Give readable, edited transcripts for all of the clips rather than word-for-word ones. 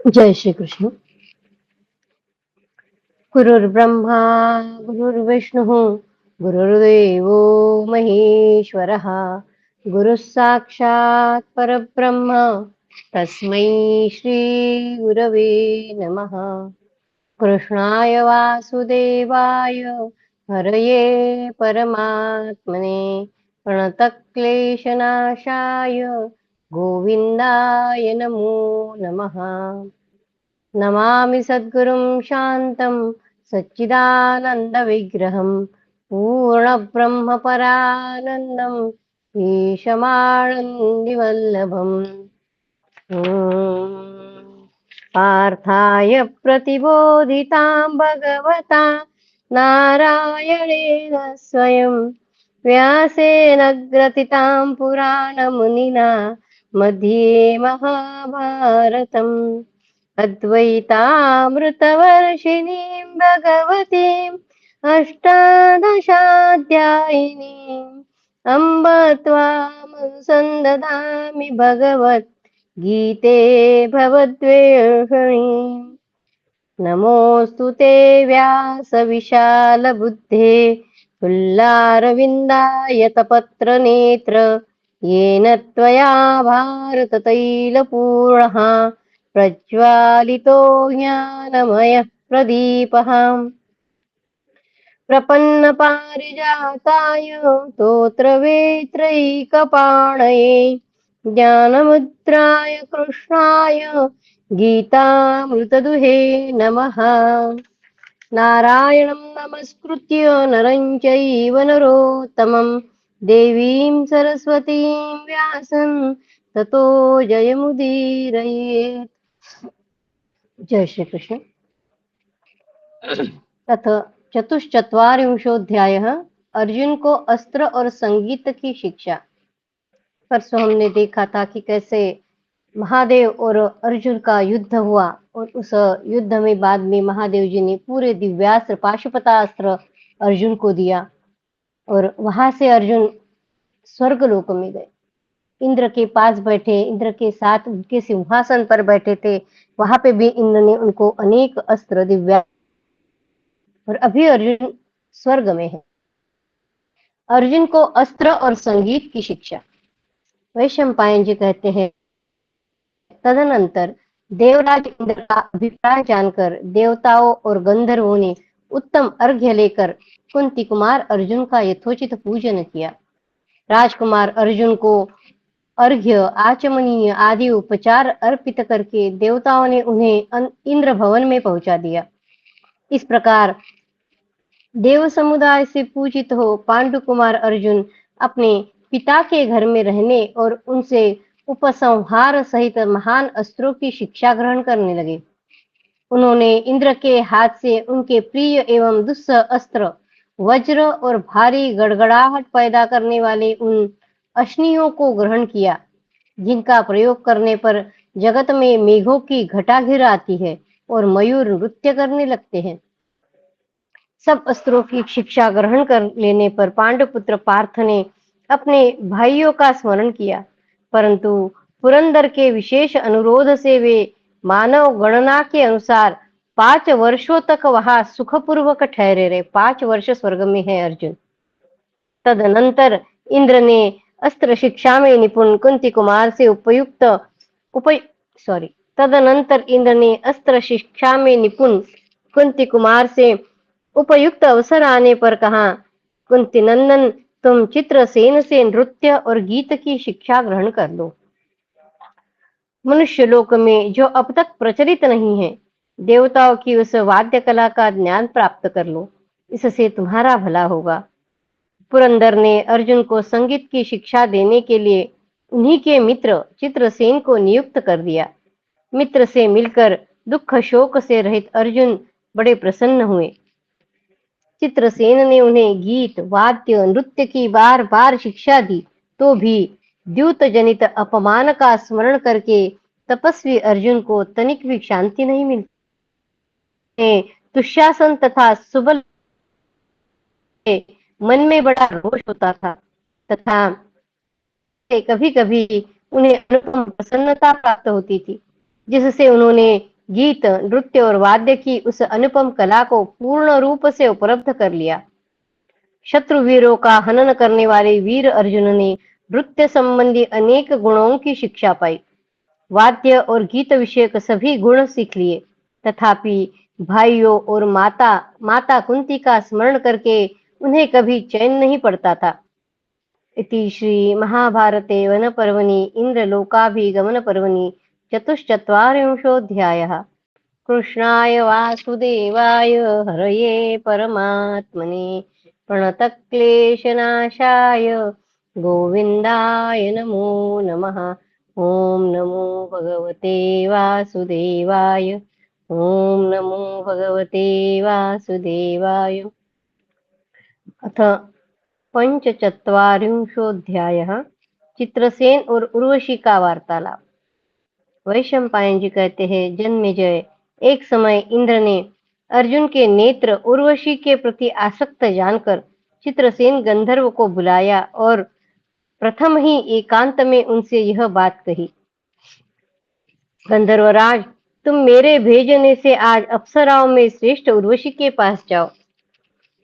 जय श्री कृष्ण। गुरुर्ब्रह्मा गुरुर्विष्णुः गुरुर्देवो महेश्वरः गुरुः साक्षात् परब्रह्म तस्मै श्री गुरवे नमः। कृष्णाय वासुदेवाय हरये परमात्मने प्रणतक्लेशनाशाय गोविन्दाय नमो नमः। नमामि सद्गुरुं शान्तं सच्चिदानन्दविग्रहं पूर्णब्रह्मपरानन्दं ईशमानन्दिवल्लभम्। पार्थाय प्रतिबोधितां भगवता नारायणेन स्वयं व्यासेन ग्रथितां पुराणमुनिना मध्ये महाभारतम् अद्वैतामृतवर्षिणीं भगवतीम् अष्टादशाध्यायिनीम् अम्ब त्वामनुसन्दधामि भगवत् गीते भवद्वेषणी। नमोऽस्तु ते व्यासविशालबुद्धे पुल्लारविन्दायतपत्रनेत्र येन त्वया भारततैलपूर्णः प्रज्वालितो ज्ञानमयः प्रदीपः। प्रपन्नपारिजाताय स्तोत्रवेत्रैकपाणये ज्ञानमुद्राय कृष्णाय गीतामृतदुहे नमः। नारायणं नमस्कृत्य नरं चैव नरोत्तमं देवीं सरस्वतीं व्यासं ततो जयमुदीरयेत्। जय श्री कृष्ण। अथ चतुश्चत्वारिंशोऽध्यायः अर्जुन को अस्त्र और संगीत की शिक्षा। परसों हमने देखा था कि कैसे महादेव और अर्जुन का युद्ध हुआ और उस युद्ध में बाद में महादेव जी ने पूरे दिव्यास्त्र पाशुपतास्त्र अर्जुन को दिया और वहां से अर्जुन स्वर्गलोक में गए। इंद्र के पास बैठे, इंद्र के साथ उनके सिंहासन पर बैठे थे। वहां पे भी इंद्र ने उनको अनेक अस्त्र दिव्या और अभी अर्जुन स्वर्ग में है। अर्जुन को अस्त्र और संगीत की शिक्षा। वैशंपायन जी कहते हैं, तदनंतर देवराज इंद्र का अभिप्राय जानकर देवताओं और गंधर्वों ने उत्तम अर्घ्य लेकर कुंती कुमार अर्जुन का यथोचित पूजन किया। राजकुमार अर्जुन को अर्घ्य आचमनीय आदि उपचार अर्पित करके देवताओं ने उन्हें इंद्र भवन में पहुंचा दिया। इस प्रकार देव समुदाय से पूजित हो पांडु कुमार अर्जुन अपने पिता के घर में रहने और उनसे उपसंहार सहित महान अस्त्रों की शिक्षा ग्रहण करने लगे। उन्होंने इंद्र के हाथ से उनके प्रिय एवं दुस्सह अस्त्र वज्र और भारी गड़गड़ाहट पैदा करने वाले उन अश्नियों को ग्रहण किया, जिनका प्रयोग करने पर जगत में मेघों की घटा घिर आती है और मयूर नृत्य करने लगते हैं। सब अस्त्रों की शिक्षा ग्रहण कर लेने पर पांडुपुत्र पार्थ ने अपने भाइयों का स्मरण किया, परंतु पुरंदर के विशेष अनुरोध से वे मानव गणना के अनुसार 5 वर्षों तक वहां सुखपूर्वक ठहरे रहे। 5 वर्ष स्वर्ग में है अर्जुन। तदनंतर इंद्र ने अस्त्र शिक्षा में निपुण कुंती कुमार से तदनंतर इंद्र ने अस्त्र शिक्षा में निपुण कुंती कुमार से उपयुक्त अवसर आने पर कहा, कुंती नंदन, तुम चित्रसेन से नृत्य और गीत की शिक्षा ग्रहण कर लो। मनुष्य लोक में जो अब तक प्रचलित नहीं है, देवताओं की उस वाद्य कला का ज्ञान प्राप्त कर लो, इससे तुम्हारा भला होगा। पुरंदर ने अर्जुन को संगीत की शिक्षा देने के लिए उन्हीं के मित्र चित्रसेन को नियुक्त कर दिया। मित्र से मिलकर दुख शोक से रहित अर्जुन बड़े प्रसन्न हुए। चित्रसेन ने उन्हें गीत, वाद्य, नृत्य की बार बार शिक्षा दी, तो भी द्यूत जनित अपमान का स्मरण करके तपस्वी अर्जुन को तनिक भी शांति नहीं मिलती। दुशासन तथा सुबल मन में बड़ा रोष होता था तथा कभी कभी उन्हें अनुपम प्रसन्नता प्राप्त होती थी, जिससे उन्होंने गीत, नृत्य और वाद्य की उस अनुपम कला को पूर्ण रूप से उपलब्ध कर लिया। शत्रु वीरों का हनन करने वाले वीर अर्जुन ने नृत्य संबंधी अनेक गुणों की शिक्षा पाई। वाद्य और गीत विषयक सभी गुण सीख लिए। तथापि भाइयों और माता माता कुंती का स्मरण करके उन्हें कभी चैन नहीं पड़ता था। इति श्री महाभारते वनपर्वणि इंद्रलोकाभिगमनपर्वणि चतुश्चत्वारिंशोऽध्यायः। कृष्णाय वासुदेवाय हरये परमात्मने प्रणतक्लेशनाशाय गोविन्दाय नमो नमः। ॐ नमो भगवते वासुदेवाय। ॐ नमो भगवते वासुदेवाय। अथ पंचचत्वारिंशोऽध्यायः। चित्रसेन और उर्वशी का वार्तालाप। वैशंपायन जी कहते हैं, जन्मेजय, एक समय इंद्र ने अर्जुन के नेत्र उर्वशी के प्रति आसक्त जानकर चित्रसेन गंधर्व को बुलाया और प्रथम ही एकांत में उनसे यह बात कही। गंधर्वराज, तुम मेरे भेजने से आज अप्सराओं में श्रेष्ठ उर्वशी के पास जाओ।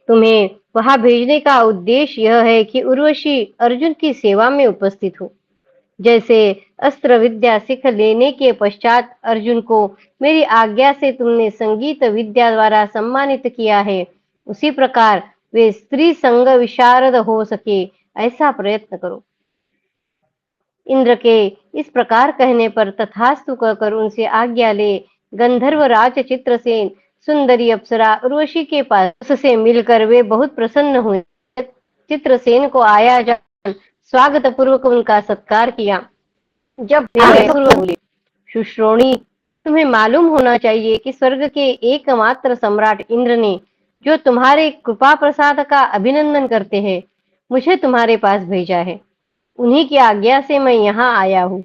तुम्हें वहां भेजने का उद्देश्य यह है कि उर्वशी अर्जुन की सेवा में उपस्थित हो। जैसे अस्त्र विद्या सीख लेने के पश्चात अर्जुन को मेरी आज्ञा से तुमने संगीत विद्या द्वारा सम्मानित किया है, उसी प्रकार वे स्त्री संग विशारद हो सके, ऐसा प्रयत्न करो। इंद्र के इस प्रकार कहने पर तथास्तु कहकर उनसे आज्ञा ले गंधर्वराज चित्रसेन सुंदरी अप्सरा उर्वशी के पास उससे मिलकर वे बहुत प्रसन्न हुए। चित्रसेन को आया जान स्वागत पूर्वक उनका सत्कार किया। जब बोले, सुश्रोणी, तुम्हें मालूम होना चाहिए कि स्वर्ग के एकमात्र सम्राट इंद्र ने, जो तुम्हारे कृपा प्रसाद का अभिनंदन करते हैं, मुझे तुम्हारे पास भेजा है। उन्हीं की आज्ञा से मैं यहाँ आया हूँ।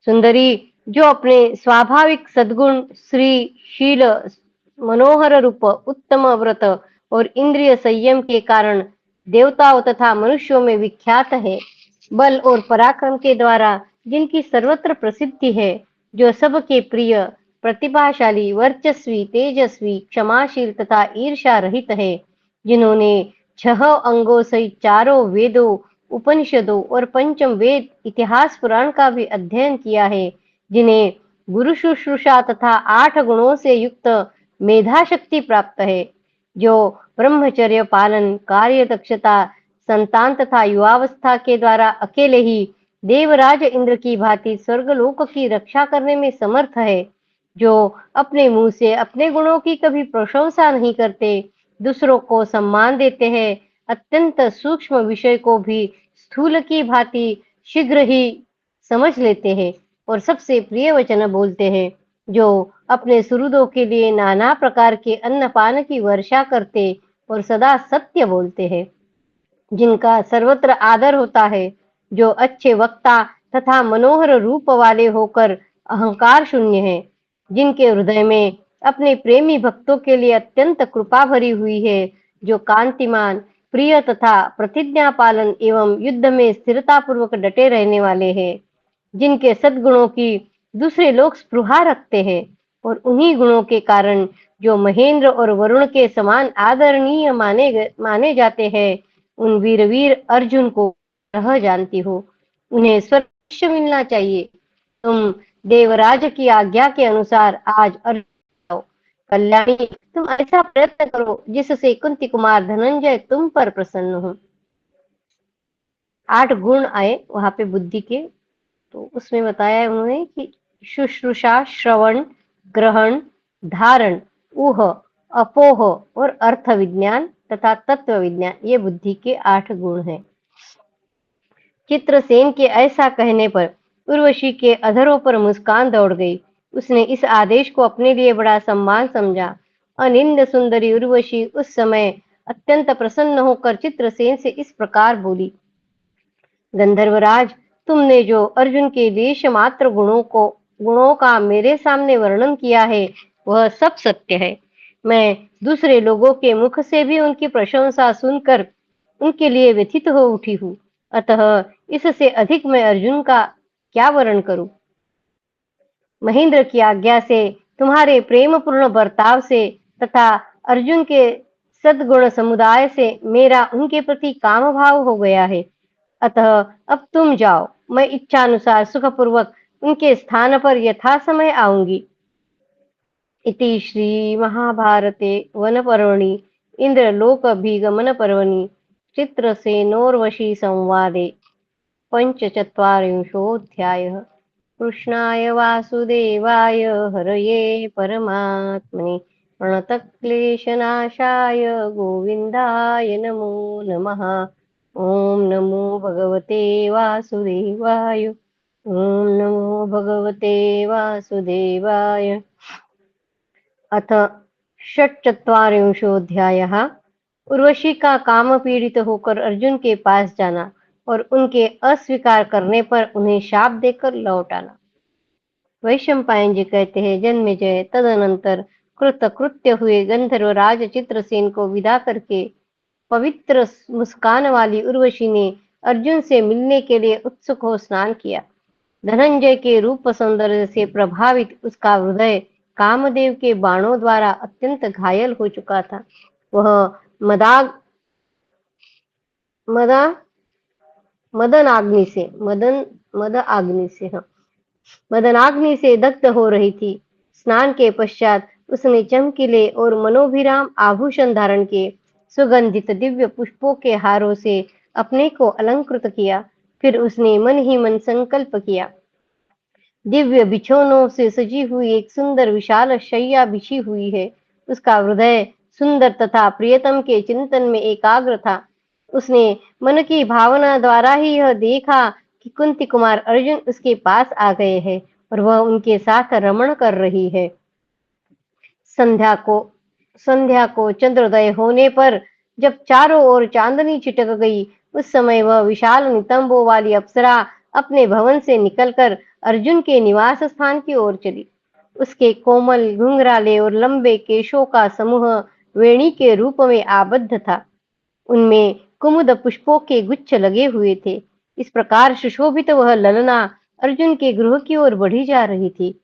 सुंदरी, जो अपने स्वाभाविक सद्गुण, श्री, शील, मनोहर रूप, उत्तम व्रत और इंद्रिय संयम के कारण देवताओं तथा मनुष्यों में विख्यात है, बल और पराक्रम के द्वारा जिनकी सर्वत्र प्रसिद्धि है, जो सबके प्रिय, प्रतिभाशाली, वर्चस्वी, तेजस्वी, क्षमाशील तथा ईर्ष्या रहित है, जिन्होंने 6 अंगों सहित चारों वेदों, उपनिषदों और पंचम वेद, इतिहास पुराण का भी अध्ययन किया है, जिन्हें गुरु शुश्रूषा तथा 8 गुणों से युक्त मेधा शक्ति प्राप्त है, जो ब्रह्मचर्य पालन, कार्य दक्षता, संतान तथा युवावस्था के द्वारा अकेले ही देवराज इंद्र की भांति स्वर्गलोक की रक्षा करने में समर्थ है, जो अपने मुंह से अपने गुणों की कभी प्रशंसा नहीं करते, दूसरों को सम्मान देते हैं, अत्यंत सूक्ष्म विषय को भी स्थूल की भांति शीघ्र ही समझ लेते हैं और सबसे प्रिय वचन बोलते हैं, जो अपने सुहृदों के लिए नाना प्रकार के अन्नपान की वर्षा करते और सदा सत्य बोलते हैं, जिनका सर्वत्र आदर होता है, जो अच्छे वक्ता तथा मनोहर रूप वाले होकर अहंकार शून्य है, जिनके हृदय में अपने प्रेमी भक्तों के लिए अत्यंत कृपा भरी हुई है, जो कांतिमान, प्रिय तथा प्रतिज्ञा पालन एवं युद्ध में स्थिरता पूर्वक डटे रहने वाले हैं, जिनके सद्गुणों की दूसरे लोग स्पृहा रखते हैं और उन्हीं गुणों के कारण जो महेंद्र और वरुण के समान आदरणीय माने जाते हैं, उन वीर अर्जुन को रह जानती हो। उन्हें स्वर्ग मिलना चाहिए। तुम देवराज की आज्ञा के अनुसार आज अर्जुन, कल्याणी, तुम ऐसा प्रयत्न करो जिससे कुंती कुमार धनंजय तुम पर प्रसन्न हो। 8 गुण आए वहां पे बुद्धि के, तो उसमें बताया है उन्होंने कि शुश्रूषा, श्रवण, ग्रहण, धारण, ऊह, अपोह और अर्थ विज्ञान तथा तत्व विज्ञान, ये बुद्धि के 8 गुण हैं। चित्रसेन के ऐसा कहने पर उर्वशी के अधरों पर मुस्कान दौड़ गई। उसने इस आदेश को अपने लिए बड़ा सम्मान समझा। अनिंद सुंदरी उर्वशी उस समय अत्यंत प्रसन्न होकर चित्रसेन से इस प्रकार बोली, गंधर्वराज, तुमने जो अर्जुन के लेश मात्र गुणों का मेरे सामने वर्णन किया है, वह सब सत्य है। मैं दूसरे लोगों के मुख से भी उनकी प्रशंसा सुनकर उनके लिए व्यथित हो उठी हूँ। अतः इससे अधिक मैं अर्जुन का क्या वर्णन करूं। महेंद्र की आज्ञा से, तुम्हारे प्रेमपूर्ण बर्ताव से तथा अर्जुन के सद्गुण समुदाय से मेरा उनके प्रति काम भाव हो गया है। अतः अब तुम जाओ, मैं इच्छानुसार सुखपूर्वक उनके स्थान पर यथा समय आऊंगी। इति श्री महाभारते वनपर्वणि इंद्रलोकभिगमन पर्वणि चित्रसेनोर्वशी संवादे पंचचत्वारिंशोऽध्यायः। कृष्णाय वासुदेवाय हरये परमात्मने प्रणतक्लेशनाशाय गोविन्दाय नमो नमः। ॐ नमो भगवते वासुदेवाय। ॐ नमो भगवते वासुदेवाय। अथ षट्चत्वारिंशोऽध्यायः। उर्वशी का काम पीड़ित होकर अर्जुन के पास जाना और उनके अस्वीकार करने पर उन्हें शाप देकर लौट आना। वैशंपायन जी कहते हैं, जन्मेजय तदनंतर कृतकृत्य हुए गंधर्व राज चित्रसेन को विदा करके पवित्र मुस्कान वाली उर्वशी ने अर्जुन से मिलने के लिए उत्सुक हो स्नान किया। धनंजय के रूप सौंदर्य से प्रभावित उसका हृदय कामदेव के बाणों द्वारा अत्यंत घायल हो चुका था। वह मदाग मदा मदनाग्नि से दग्ध हो रही थी। स्नान के पश्चात उसने चमकीले और मनोभिराम आभूषण धारण किए, सुगंधित दिव्य पुष्पों के हारों से अपने को अलंकृत किया। फिर उसने मन ही मन संकल्प किया। दिव्य बिछौनों से सजी हुई एक सुंदर विशाल शैया बिछी हुई है। उसका हृदय सुंदर तथा प्रियतम के चिंतन में एकाग्र था। उसने मन की भावना द्वारा ही यह देखा कि कुंती कुमार अर्जुन उसके पास आ गए हैं और वह उनके साथ रमण कर रही है। संध्या को चंद्रोदय होने पर जब चारों ओर चांदनी छिटक गई, उस समय वह विशाल नितंबों वाली अप्सरा अपने भवन से निकलकर अर्जुन के निवास स्थान की ओर चली। उसके कोमल घुंघराले और लंबे केशों का समूह वेणी के रूप में आबद्ध था। उनमें कुमुद पुष्पों के गुच्छ लगे हुए थे। इस प्रकार सुशोभित वह ललना अर्जुन के गृह की ओर बढ़ी जा रही थी।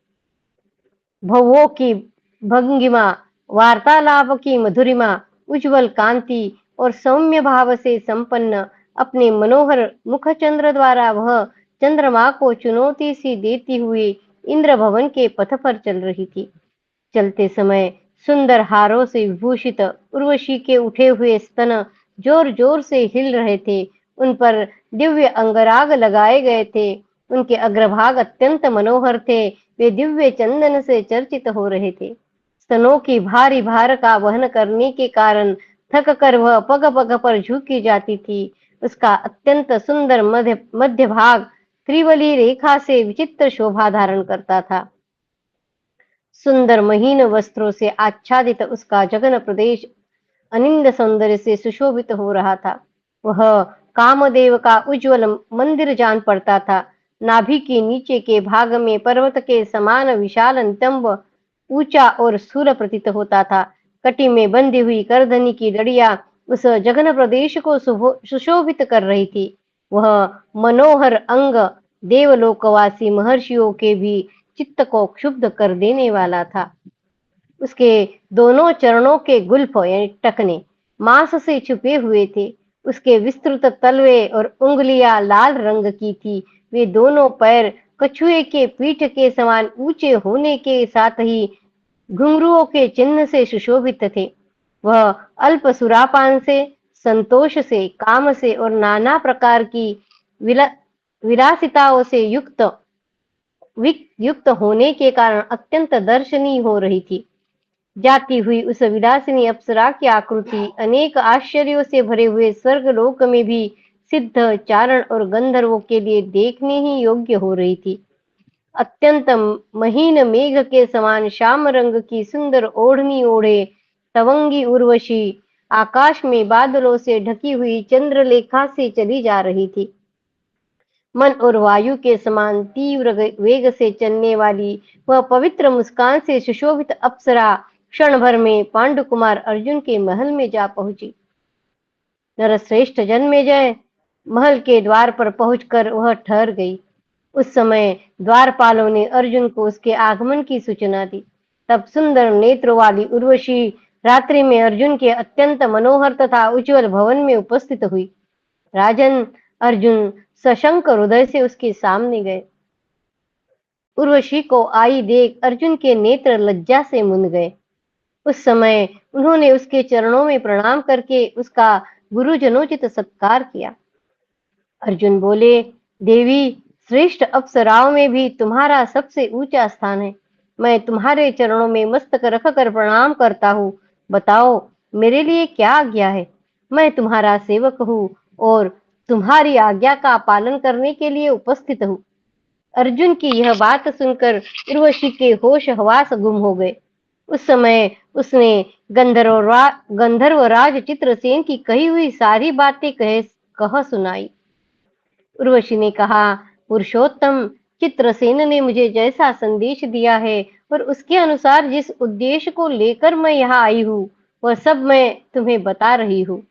भवों की भंगिमा, वार्तालाप की मधुरिमा, उज्जवल कांति और सौम्य भाव से संपन्न अपने मनोहर मुखचंद्र द्वारा वह चंद्रमा को चुनौती सी देती हुई इंद्र भवन के पथ पर चल रही थी। चलते समय सुंदर हारों से विभूषित उर्वशी के उठे हुए स्तन जोर जोर से हिल रहे थे। उन पर दिव्य अंगराग लगाए गए थे। उनके अग्रभाग अत्यंत मनोहर थे। वे दिव्य चंदन से चर्चित हो रहे थे। स्तनों की भारी भार का वहन करने के कारण थक कर वह पग पग पर झुकी जाती थी। उसका अत्यंत सुंदर मध्य भाग त्रिवली रेखा से विचित्र शोभा धारण करता था। सुंदर महीन वस्त्रों से आच्छादित उसका जगन प्रदेश अनिंद सौंदर्य से सुशोभित हो रहा था। वह कामदेव का उज्जवल मंदिर जान पड़ता था। नाभि के नीचे के भाग में पर्वत के समान विशाल नितंब ऊंचा और स्थूल प्रतीत होता था। कटी में बंधी हुई करधनी की लड़ियां उस जगन प्रदेश को सुशोभित कर रही थी। वह मनोहर अंग देवलोकवासी महर्षियों के भी चित्त को क्षुब्ध कर देने वाला था। उसके दोनों चरणों के गुल्फ यानी टखने मांस से छुपे हुए थे। उसके विस्तृत तलवे और उंगलियां लाल रंग की थी। वे दोनों पैर कछुए के पीठ के समान ऊंचे होने के साथ ही घुंघरुओं के चिन्ह से सुशोभित थे। वह अल्प सुरापान से, संतोष से, काम से और नाना प्रकार की विलासिताओं से युक्त होने के कारण अत्यंत दर्शनीय हो रही थी। जाती हुई उस विलासिनी अप्सरा की आकृति अनेक आश्चर्यों से भरे हुए स्वर्ग लोक में भी सिद्ध, चारण और गंधर्वों के लिए देखने ही योग्य हो रही थी। अत्यंत महीन मेघ के समान श्याम रंग की सुंदर ओढ़नी ओढ़े तवंगी उर्वशी आकाश में बादलों से ढकी हुई चंद्रलेखा से चली जा रही थी। मन और वायु के समान तीव्र वेग से चलने वाली वह पवित्र मुस्कान से सुशोभित अप्सरा क्षण भर में पांडु कुमार अर्जुन के महल में जा पहुंची। नरश्रेष्ठ जन्मेजय महल के द्वार पर पहुंचकर वह ठहर गई। उस समय द्वारपालों ने अर्जुन को उसके आगमन की सूचना दी। तब सुंदर नेत्रों वाली उर्वशी रात्रि में अर्जुन के अत्यंत मनोहर तथा उज्ज्वल भवन में उपस्थित हुई। राजन, अर्जुन सशंक हृदय से उसके सामने गए। उर्वशी को आई देख अर्जुन के नेत्र लज्जा से मुंद गए। उस समय उन्होंने उसके चरणों में प्रणाम करके उसका गुरुजनोचित सत्कार किया। अर्जुन बोले, देवी, श्रेष्ठ अप्सराओं में भी तुम्हारा सबसे ऊंचा स्थान है। मैं तुम्हारे चरणों में मस्तक रखकर प्रणाम करता हूँ। बताओ, मेरे लिए क्या आज्ञा है? मैं तुम्हारा सेवक हूँ और तुम्हारी आज्ञा का पालन करने के लिए उपस्थित हूँ। अर्जुन की यह बात सुनकर उर्वशी के होश हवास गुम हो गए। उस समय उसने गंधर्वराज चित्रसेन की कही हुई सारी बातें कह सुनाई। उर्वशी ने कहा, पुरुषोत्तम, चित्रसेन ने मुझे जैसा संदेश दिया है और उसके अनुसार जिस उद्देश्य को लेकर मैं यहाँ आई हूँ, वह सब मैं तुम्हें बता रही हूँ।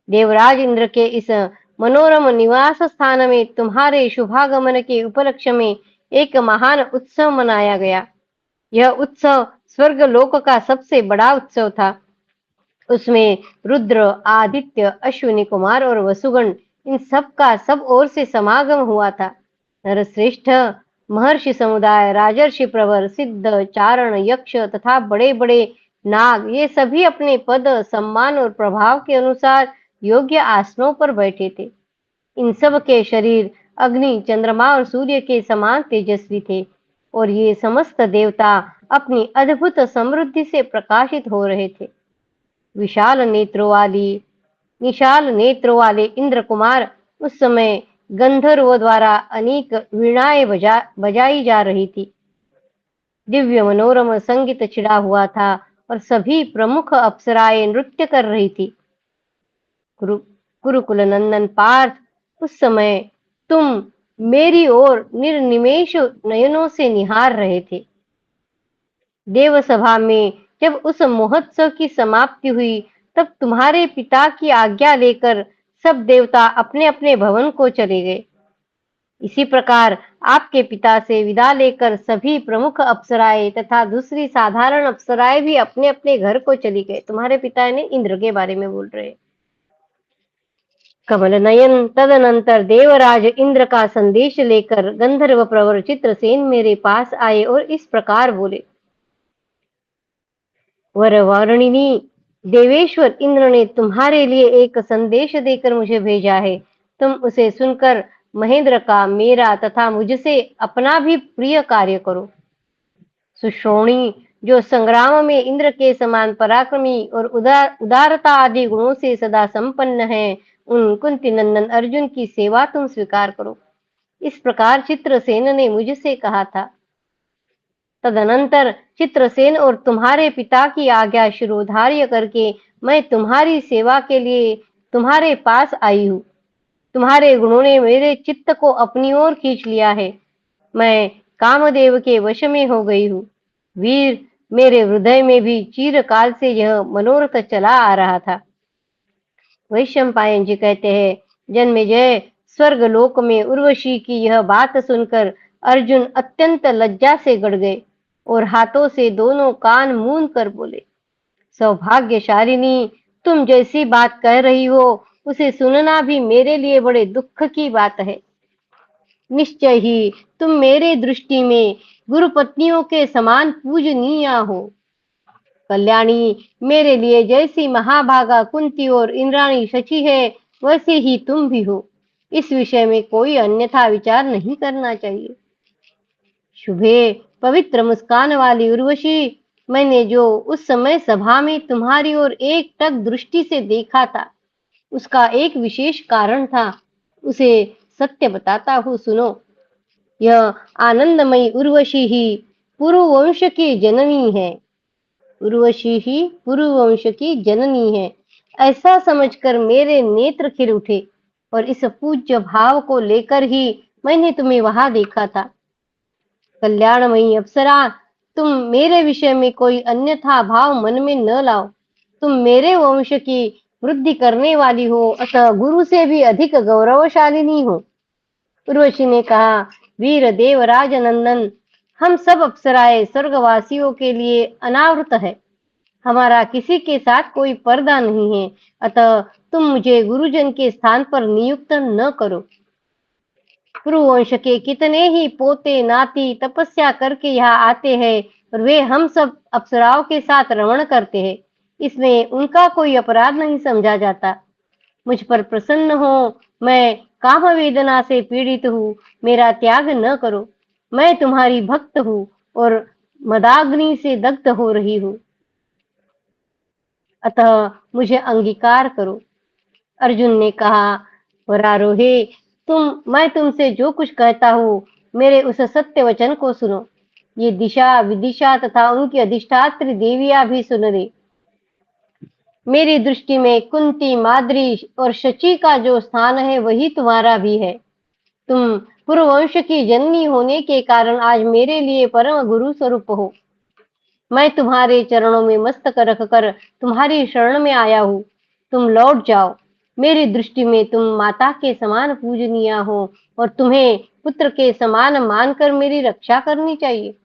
देवराज इंद्र के इस मनोरम निवास स्थान में तुम्हारे शुभागमन के उपलक्ष्य में एक महान उत्सव मनाया गया। यह उत्सव स्वर्ग लोक का सबसे बड़ा उत्सव था। उसमें रुद्र, आदित्य, अश्विनी कुमार और वसुगण, इन सब का सब ओर से समागम हुआ था। नरश्रेष्ठ, महर्षि समुदाय, राजर्षि प्रवर, सिद्ध, चारण, यक्ष तथा बड़े बड़े नाग, ये सभी अपने पद, सम्मान और प्रभाव के अनुसार योग्य आसनों पर बैठे थे। इन सब के शरीर अग्नि, चंद्रमा और सूर्य के समान तेजस्वी थे और ये समस्त देवता अपनी अद्भुत समृद्धि से प्रकाशित हो रहे थे। विशाल नेत्रों वाले इंद्र कुमार उस समय गंधर्वों द्वारा अनेक वीणाएं बजाई जा रही थी। दिव्य मनोरम संगीत छिड़ा हुआ था और सभी प्रमुख अप्सराएं नृत्य कर रही थी। कुरुकुल नंदन पार्थ, उस समय तुम मेरी ओर निर्निमेष नयनों से निहार रहे थे। देवसभा में जब उस महोत्सव की समाप्ति हुई, तब तुम्हारे पिता की आज्ञा लेकर सब देवता अपने अपने भवन को चले गए। इसी प्रकार आपके पिता से विदा लेकर सभी प्रमुख अप्सराएं तथा दूसरी साधारण अप्सराएं भी अपने अपने घर को चली गए। तुम्हारे पिता ने इंद्र के बारे में बोल रहे। कमल नयन, तदनंतर देवराज इंद्र का संदेश लेकर गंधर्व प्रवर चित्रसेन मेरे पास आए और इस प्रकार बोले, वरवारिणी, देवेश्वर इंद्र ने तुम्हारे लिए एक संदेश देकर मुझे भेजा है। तुम उसे सुनकर महेंद्र का, मेरा तथा मुझसे अपना भी प्रिय कार्य करो। सुश्रोणी, जो संग्राम में इंद्र के समान पराक्रमी और उदारता आदि गुणों से सदा संपन्न है, उन कुंती नंदन अर्जुन की सेवा तुम स्वीकार करो। इस प्रकार चित्रसेन ने मुझसे कहा था। तदनंतर चित्रसेन और तुम्हारे पिता की आज्ञा शिरोधार्य करके मैं तुम्हारी सेवा के लिए तुम्हारे पास आई हूँ। तुम्हारे गुणों ने मेरे चित्त को अपनी ओर खींच लिया है। मैं कामदेव के वश में हो गई हूँ। वीर, मेरे हृदय में भी चिरकाल से यह मनोरथ चला आ रहा था। वैशंपायन जी कहते हैं, जन्मेजय, स्वर्ग लोक में उर्वशी की यह बात सुनकर अर्जुन अत्यंत लज्जा से गड़ गए और हाथों से दोनों कान मूंद कर बोले, सौभाग्यशालिनी, तुम जैसी बात कह रही हो उसे सुनना भी मेरे लिए बड़े दुख की बात है। निश्चय ही तुम मेरे दृष्टि में गुरु पत्नियों के समान पूजनीय हो। कल्याणी, मेरे लिए जैसी महाभागा कुंती और इंद्राणी शची है, वैसे ही तुम भी हो। इस विषय में कोई अन्यथा विचार नहीं करना चाहिए। शुभे, पवित्र मुस्कान वाली उर्वशी, मैंने जो उस समय सभा में तुम्हारी ओर एक टक दृष्टि से देखा था, उसका एक विशेष कारण था। उसे सत्य बताता हूँ, सुनो। यह आनंदमयी उर्वशी ही पुरुवंश की जननी है। उर्वशी ही पुरुवंश की जननी है, ऐसा समझकर मेरे नेत्र खिल उठे और इस पूज्य भाव को लेकर ही मैंने तुम्हें वहां देखा था। कल्याणमयी अप्सरा, तुम मेरे विषय में कोई अन्यथा भाव मन में न लाओ। तुम मेरे वंश की वृद्धि करने वाली हो, अतः गुरु से भी अधिक गौरवशालिनी हो। उर्वशी ने कहा, वीर देवराज नंदन, हम सब अप्सराएं स्वर्गवासियों के लिए अनावृत है। हमारा किसी के साथ कोई पर्दा नहीं है, अतः तुम मुझे गुरुजन के स्थान पर नियुक्त न करो। कुरुवंश के कितने ही पोते नाती तपस्या करके यहाँ आते हैं और वे हम सब अप्सराओं के साथ रमण करते हैं। इसमें उनका कोई अपराध नहीं समझा जाता। मुझ पर प्रसन्न हो, मैं काम वेदना से पीड़ित हूँ, मेरा त्याग न करो। मैं तुम्हारी भक्त हूँ और मदाग्नि से दग्ध हो रही हूँ, अतः मुझे अंगीकार करो। अर्जुन ने कहा, वरारोहे, मैं तुमसे जो कुछ कहता हूँ, मेरे उस सत्य वचन को सुनो। ये दिशा विदिशा तथा उनकी अधिष्ठात्री देवियां भी सुन ले। मेरी दृष्टि में कुंती, माद्री और शची का जो स्थान है वही तुम्हारा भी है। तुम पुरुवंश की जननी होने के कारण आज मेरे लिए परम गुरु स्वरूप हो। मैं तुम्हारे चरणों में मस्तक रखकर तुम्हारी शरण में आया हूँ। तुम लौट जाओ। मेरी दृष्टि में तुम माता के समान पूजनीय हो और तुम्हें पुत्र के समान मानकर मेरी रक्षा करनी चाहिए।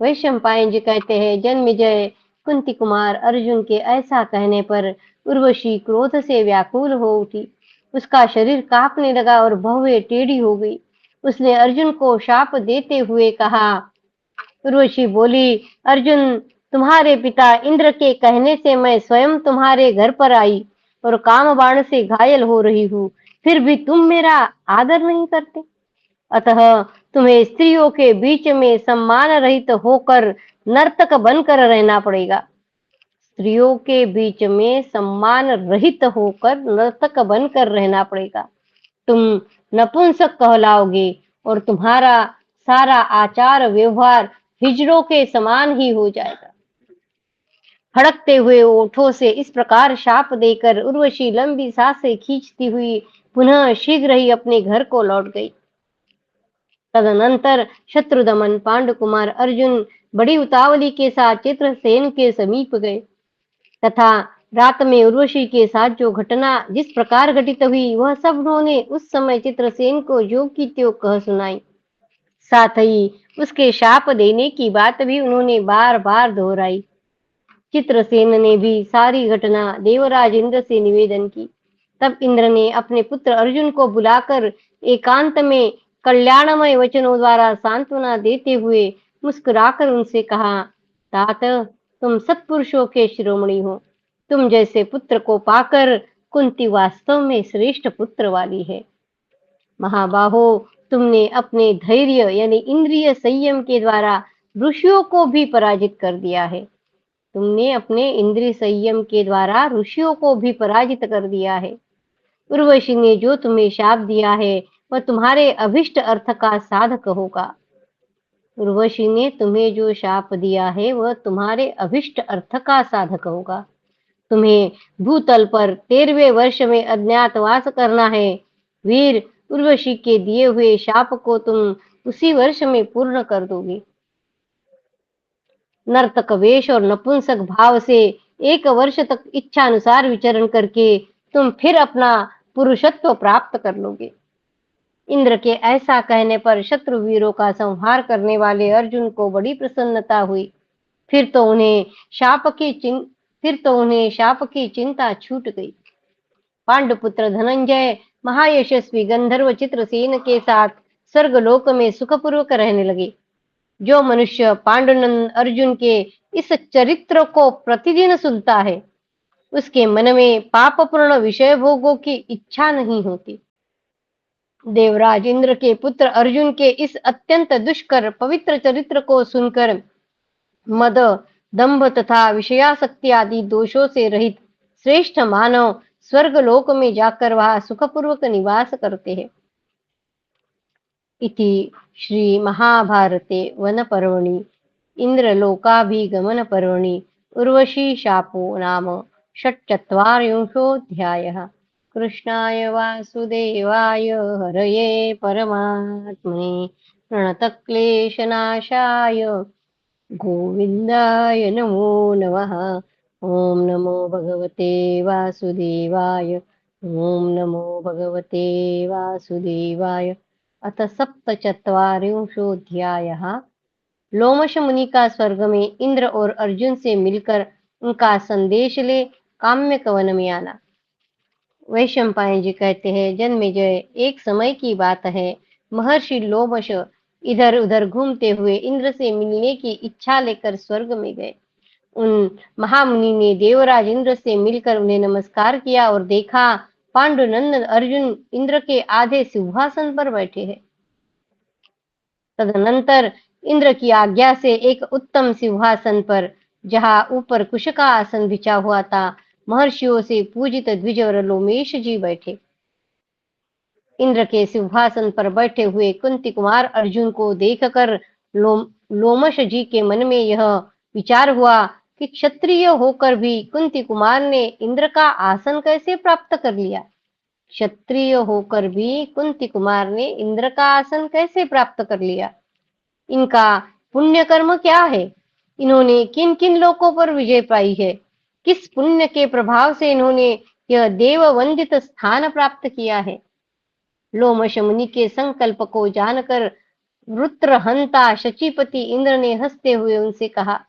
वैशंपायन जी कहते हैं, जन्मेजय कुंती कुमार अर्जुन के ऐसा कहने पर उर्वशी क्रोध से व्याकुल हो उठी। उसका शरीर कांपने लगा और भौहें टेढ़ी हो गई। उसने अर्जुन को शाप देते हुए कहा, उर्वशी बोली, अर्जुन, तुम्हारे पिता इंद्र के कहने से मैं स्वयं तुम्हारे घर पर आई और काम बाण से घायल हो रही हूँ, फिर भी तुम मेरा आदर नहीं करते। अतः तुम्हें स्त्रियों के बीच में सम्मान रहित होकर नर्तक बनकर रहना पड़ेगा। स्त्रियों के बीच में सम्मान रहित होकर नर्तक बनकर रहना पड़ेगा। तुम नपुंसक कहलाओगे और तुम्हारा सारा आचार व्यवहार हिजड़ों के समान ही हो जाएगा। फड़कते हुए ओठों से इस प्रकार शाप देकर उर्वशी लंबी सांसें खींचती हुई पुनः शीघ्र ही अपने घर को लौट गई। तदनंतर शत्रुदमन पांडुकुमार अर्जुन बड़ी उतावली के साथ चित्रसेन के समीप गए तथा रात में उर्वशी के साथ जो घटना जिस प्रकार घटित हुई वह सब उन्होंने उस समय चित्रसेन को जो की त्यों कह सुनाई। साथ ही उसके शाप देने की बात भी उन्होंने बार बार दोहराई। चित्रसेन ने भी सारी घटना देवराज इंद्र से निवेदन की। तब इंद्र ने अपने पुत्र अर्जुन को बुलाकर एकांत में कल्याणमय वचनों द्वारा सांत्वना देते हुए मुस्कुराकर उनसे कहा, तात, तुम सत्पुरुषों के शिरोमणि हो। तुम जैसे पुत्र को पाकर कुंती वास्तव में श्रेष्ठ पुत्र वाली है। महाबाहो, तुमने अपने धैर्य यानी इंद्रिय संयम के द्वारा ऋषियों को भी पराजित कर दिया है। तुमने अपने इंद्रिय संयम के द्वारा ऋषियों को भी पराजित कर दिया है। उर्वशी ने जो तुम्हें शाप दिया है वह तुम्हारे अभिष्ट अर्थ का साधक होगा। उर्वशी ने तुम्हें जो शाप दिया है वह तुम्हारे अभिष्ट अर्थ का साधक होगा। तुम्हें भूतल पर 13वें वर्ष में अज्ञातवास करना है। वीर, उर्वशी के दिए हुए शाप को तुम उसी वर्ष में पूर्ण कर दोगे। नर्तक वेश और नपुंसक भाव से 1 वर्ष तक इच्छा अनुसार विचरण करके तुम फिर अपना पुरुषत्व प्राप्त कर लोगे। इंद्र के ऐसा कहने पर शत्रु वीरों का संहार करने वाले अर्जुन को बड़ी प्रसन्नता हुई। फिर तो उन्हें शाप की चिंता छूट गई। पांडुपुत्र धनंजय महायशस्वी गंधर्व चित्रसेन के साथ स्वर्गलोक में सुखपूर्वक रहने लगे। जो मनुष्य पांडुनंद अर्जुन के इस चरित्र को प्रतिदिन सुनता है, उसके मन में पापपूर्ण विषय भोगों की इच्छा नहीं होती। देवराज इंद्र के पुत्र अर्जुन के इस अत्यंत दुष्कर पवित्र चरित्र को सुनकर मद, दंभ तथा विषयासक्ति आदि दोषों से रहित श्रेष्ठ मानव स्वर्गलोक में जाकर वहां सुखपूर्वक निवास करते हैं। इति श्री महाभारते वनपर्वणि इन्द्रलोकाभिगमनपर्वणि उर्वशी शापो नाम षट्चत्वारिंशोऽध्यायः। कृष्णाय वासुदेवाय हरये परमात्मने प्रणतक्लेशनाशाय गोविन्दाय नमो नमः। ॐ नमो भगवते वासुदेवाय। ॐ नमो भगवते वासुदेवाय। अथ सप्तचत्वारिंशोऽध्यायः। लोमश मुनि का स्वर्ग में इंद्र और अर्जुन से मिलकर उनका संदेश ले काम्यक वन में आना। वैशंपायन जी कहते हैं, जन्मेजय, एक समय की बात है, महर्षि लोमश इधर उधर घूमते हुए इंद्र से मिलने की इच्छा लेकर स्वर्ग में गए। उन महामुनि ने देवराज इंद्र से मिलकर उन्हें नमस्कार किया और देखा पांडुनंदन अर्जुन इंद्र के आधे सिंहासन पर बैठे हैं। तदनंतर इंद्र की आज्ञा से एक उत्तम सिंहासन पर, जहां ऊपर कुश का आसन बिछा हुआ था, महर्षियों से पूजित द्विजवर लोमेश जी बैठे। इंद्र के सिंहासन पर बैठे हुए कुंती कुमार अर्जुन को देखकर लोमश जी के मन में यह विचार हुआ कि क्षत्रिय होकर भी कुंती कुमार ने इंद्र का आसन कैसे प्राप्त कर लिया। क्षत्रिय होकर भी कुंती कुमार ने इंद्र का आसन कैसे प्राप्त कर लिया। इनका पुण्य कर्म क्या है? इन्होंने किन किन लोकों पर विजय पाई है? किस पुण्य के प्रभाव से इन्होंने यह देव वंदित स्थान प्राप्त किया है? लोमश मुनि के संकल्प को जानकर रुद्रहंता शचीपति इंद्र ने हंसते हुए उनसे कहा,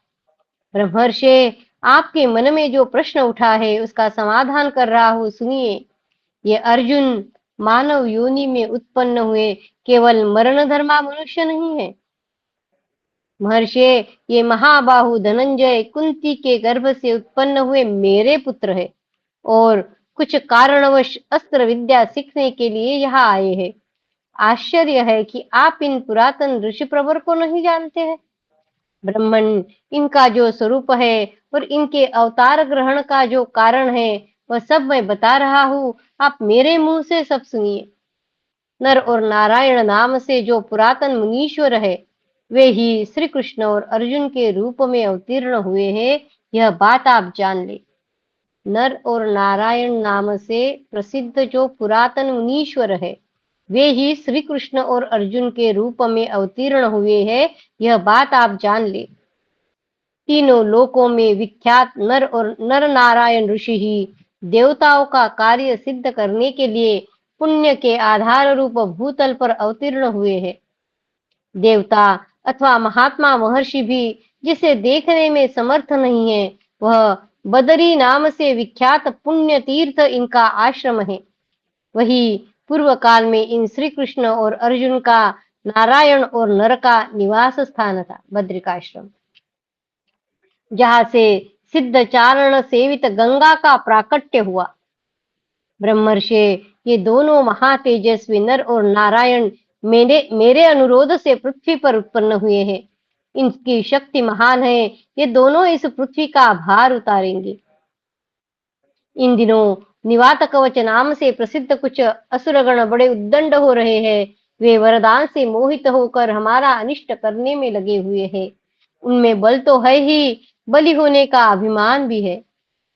ब्रह्मर्षि, आपके मन में जो प्रश्न उठा है उसका समाधान कर रहा हूं, सुनिए। ये अर्जुन मानव योनि में उत्पन्न हुए केवल मरण धर्मा मनुष्य नहीं है। महर्षि, ये महाबाहु धनंजय कुंती के गर्भ से उत्पन्न हुए मेरे पुत्र है और कुछ कारणवश अस्त्र विद्या सीखने के लिए यहाँ आए हैं। आश्चर्य है कि आप इन पुरातन ऋषि प्रवर को नहीं जानते हैं। ब्रह्मन, इनका जो स्वरूप है और इनके अवतार ग्रहण का जो कारण है, वह सब मैं बता रहा हूँ, आप मेरे मुंह से सब सुनिए। नर और नारायण नाम से जो पुरातन मुनीश्वर है, वे ही श्री कृष्ण और अर्जुन के रूप में अवतीर्ण हुए हैं, यह बात आप जान ले। नर और नारायण नाम से प्रसिद्ध जो पुरातन मुनीश्वर है, वे ही श्री कृष्ण और अर्जुन के रूप में अवतीर्ण हुए हैं, यह बात आप जान ले। तीनों लोकों में विख्यात नर और नर नारायण ऋषि ही देवताओं का कार्य सिद्ध करने के लिए पुण्य के आधार रूप भूतल पर अवतीर्ण हुए हैं। देवता अथवा महात्मा महर्षि भी जिसे देखने में समर्थ नहीं है, वह बदरी नाम से विख्यात पुण्य तीर्थ इनका आश्रम है। वही पूर्व काल में इन श्री कृष्ण और अर्जुन का नारायण और नर का निवास स्थान था, बद्रिकाश्रम, जहां से सिद्ध चारण सेवित गंगा का प्राकट्य हुआ। ब्रह्मर्षि, ये दोनों महातेजस्वी नर और नारायण मेरे अनुरोध से पृथ्वी पर उत्पन्न हुए हैं। इनकी शक्ति महान है, ये दोनों इस पृथ्वी का भार उतारेंगे। इन दिनों निवात कवच नाम से प्रसिद्ध कुछ असुरगण बड़े उद्दंड हो रहे हैं। वे वरदान से मोहित होकर हमारा अनिष्ट करने में लगे हुए हैं। उनमें बल तो है ही, बलि होने का अभिमान भी है।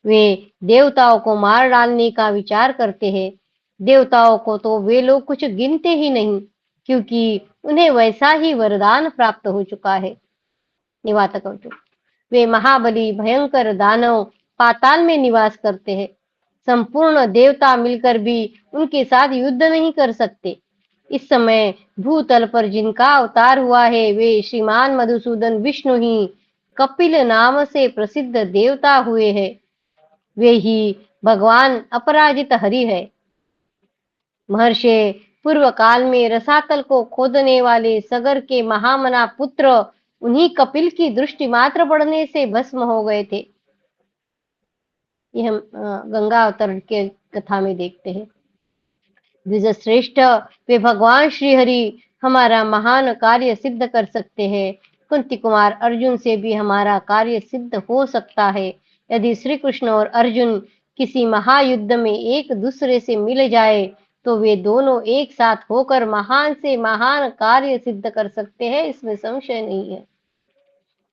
वे देवताओं को मार डालने का विचार करते हैं। देवताओं को तो वे लोग कुछ गिनते ही नहीं, क्योंकि उन्हें वैसा ही वरदान प्राप्त हो चुका है। निवात कवच, वे महाबली भयंकर दानव पाताल में निवास करते हैं। संपूर्ण देवता मिलकर भी उनके साथ युद्ध नहीं कर सकते। इस समय भूतल पर जिनका अवतार हुआ है, वे श्रीमान मधुसूदन विष्णु ही कपिल नाम से प्रसिद्ध देवता हुए हैं। वे ही भगवान अपराजित हरि है। महर्षि, पूर्व काल में रसातल को खोदने वाले सगर के महामना पुत्र उन्हीं कपिल की दृष्टि मात्र पड़ने से भस्म हो गए थे। ये हम गंगा अवतरण के कथा में देखते हैं। द्विज श्रेष्ठ, वे भगवान श्री हरि हमारा महान कार्य सिद्ध कर सकते हैं। कुंती कुमार अर्जुन से भी हमारा कार्य सिद्ध हो सकता है। यदि श्री कृष्ण और अर्जुन किसी महायुद्ध में एक दूसरे से मिल जाए, तो वे दोनों एक साथ होकर महान से महान कार्य सिद्ध कर सकते हैं, इसमें संशय नहीं है।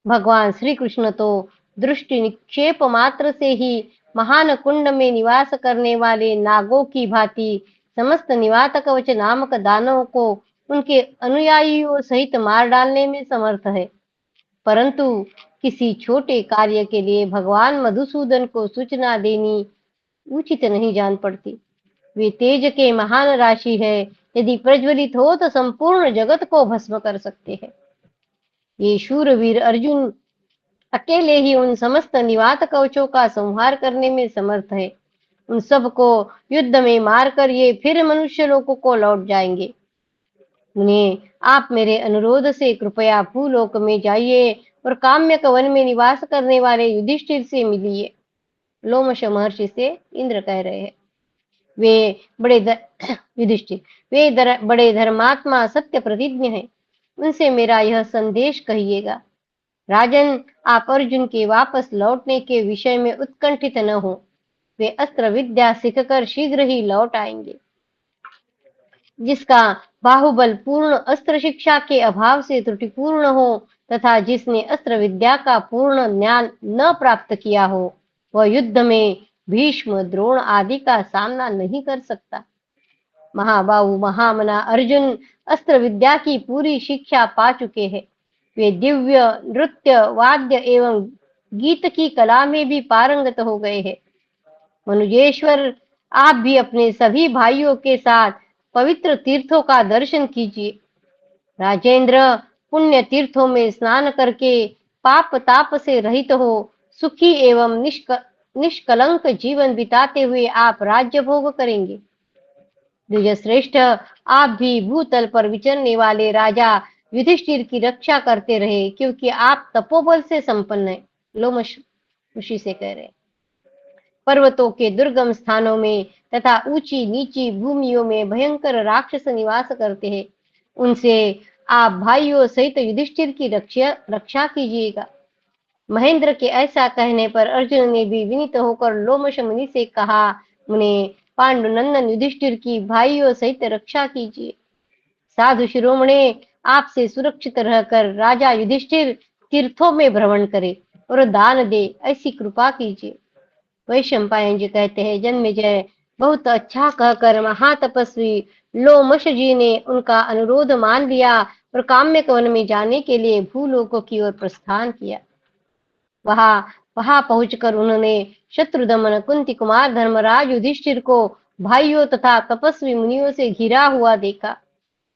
भगवान श्री कृष्ण तो दृष्टि निक्षेप मात्र से ही महान कुंड में निवास करने वाले नागों की भांति समस्त निवात कवच नामक दानवों को उनके अनुयायियों सहित मार डालने में समर्थ है। परंतु किसी छोटे कार्य के लिए भगवान मधुसूदन को सूचना देनी उचित नहीं जान पड़ती। वे तेज के महान राशि है, यदि प्रज्वलित हो तो संपूर्ण जगत को भस्म कर सकते हैं। ये शूरवीर अर्जुन अकेले ही उन समस्त निवात कवचों का संहार करने में समर्थ है। उन सबको युद्ध में मारकर ये फिर मनुष्य लोकों को लौट जाएंगे। उन्हें आप मेरे अनुरोध से कृपया भूलोक में जाइए और काम्यक वन में निवास करने वाले युधिष्ठिर से मिलिए। लोमश महर्षि से इंद्र कह रहे हैं। वे बड़े युधिष्ठिर, वे बड़े धर्मात्मा सत्य प्रतिज्ञ हैं। उनसे मेरा यह संदेश कहिएगा। राजन, आप अर्जुन के वापस लौटने के विषय में उत्कंठित न हो। वे अस्त्र विद्या सीखकर शीघ्र ही लौट आएंगे। जिसका बाहुबल पूर्ण अस्त्र शिक्षा के अभाव से त्रुटिपूर्ण हो तथा जिसने अस्त्र विद्या का पूर्ण ज्ञान न प्राप्त किया हो, वह युद्ध में भीष्म, द्रोण आदि का सामना नहीं कर सकता। महाबाहु महामना अर्जुन अस्त्र विद्या की पूरी शिक्षा पा चुके हैं। वे दिव्य, नृत्य, वाद्य एवं गीत की कला में भी पारंगत हो गए हैं। मनुजेश्वर, आप भी अपने सभी भाइयों के साथ पवित्र तीर्थों का दर्शन कीजिए। राजेंद्र, पुण्य तीर्थों में स्नान करके पाप ताप से रहित हो सुखी एवं निष्कलंक जीवन बिताते हुए आप राज्य भोग करेंगे। द्विजश्रेष्ठ, आप भी भूतल पर विचरने वाले राजा युधिष्ठिर की रक्षा करते रहे, क्योंकि आप तपोबल से संपन्न हैं। लोमश ऋषि से कह रहे। पर्वतों के दुर्गम स्थानों में तथा ऊंची नीची भूमियों में भयंकर राक्षस निवास करते हैं। उनसे आप भाइयों सहित युधिष्ठिर की रक्षा कीजिएगा। महेंद्र के ऐसा कहने पर अर्जुन ने भी विनीत होकर लोमश मुनि से कहा, मुने, पांडुनंदन युधिष्ठिर की भाइयों सहित रक्षा कीजिए। साधु शिरोमणे, आपसे सुरक्षित रहकर राजा युधिष्ठिर तीर्थों में भ्रमण करे और दान दे, ऐसी कृपा कीजिए। वैशंपायन जी कहते हैं, जन्मेजय बहुत अच्छा कहकर महातपस्वी लोमश जी ने उनका अनुरोध मान लिया और काम्यक वन में जाने के लिए भूलोकों की ओर प्रस्थान किया। वहां पहुंचकर उन्होंने शत्रुदमन, कुंती कुमार धर्मराज युधिष्ठिर को भाइयों तथा तपस्वी मुनियों से घिरा हुआ देखा।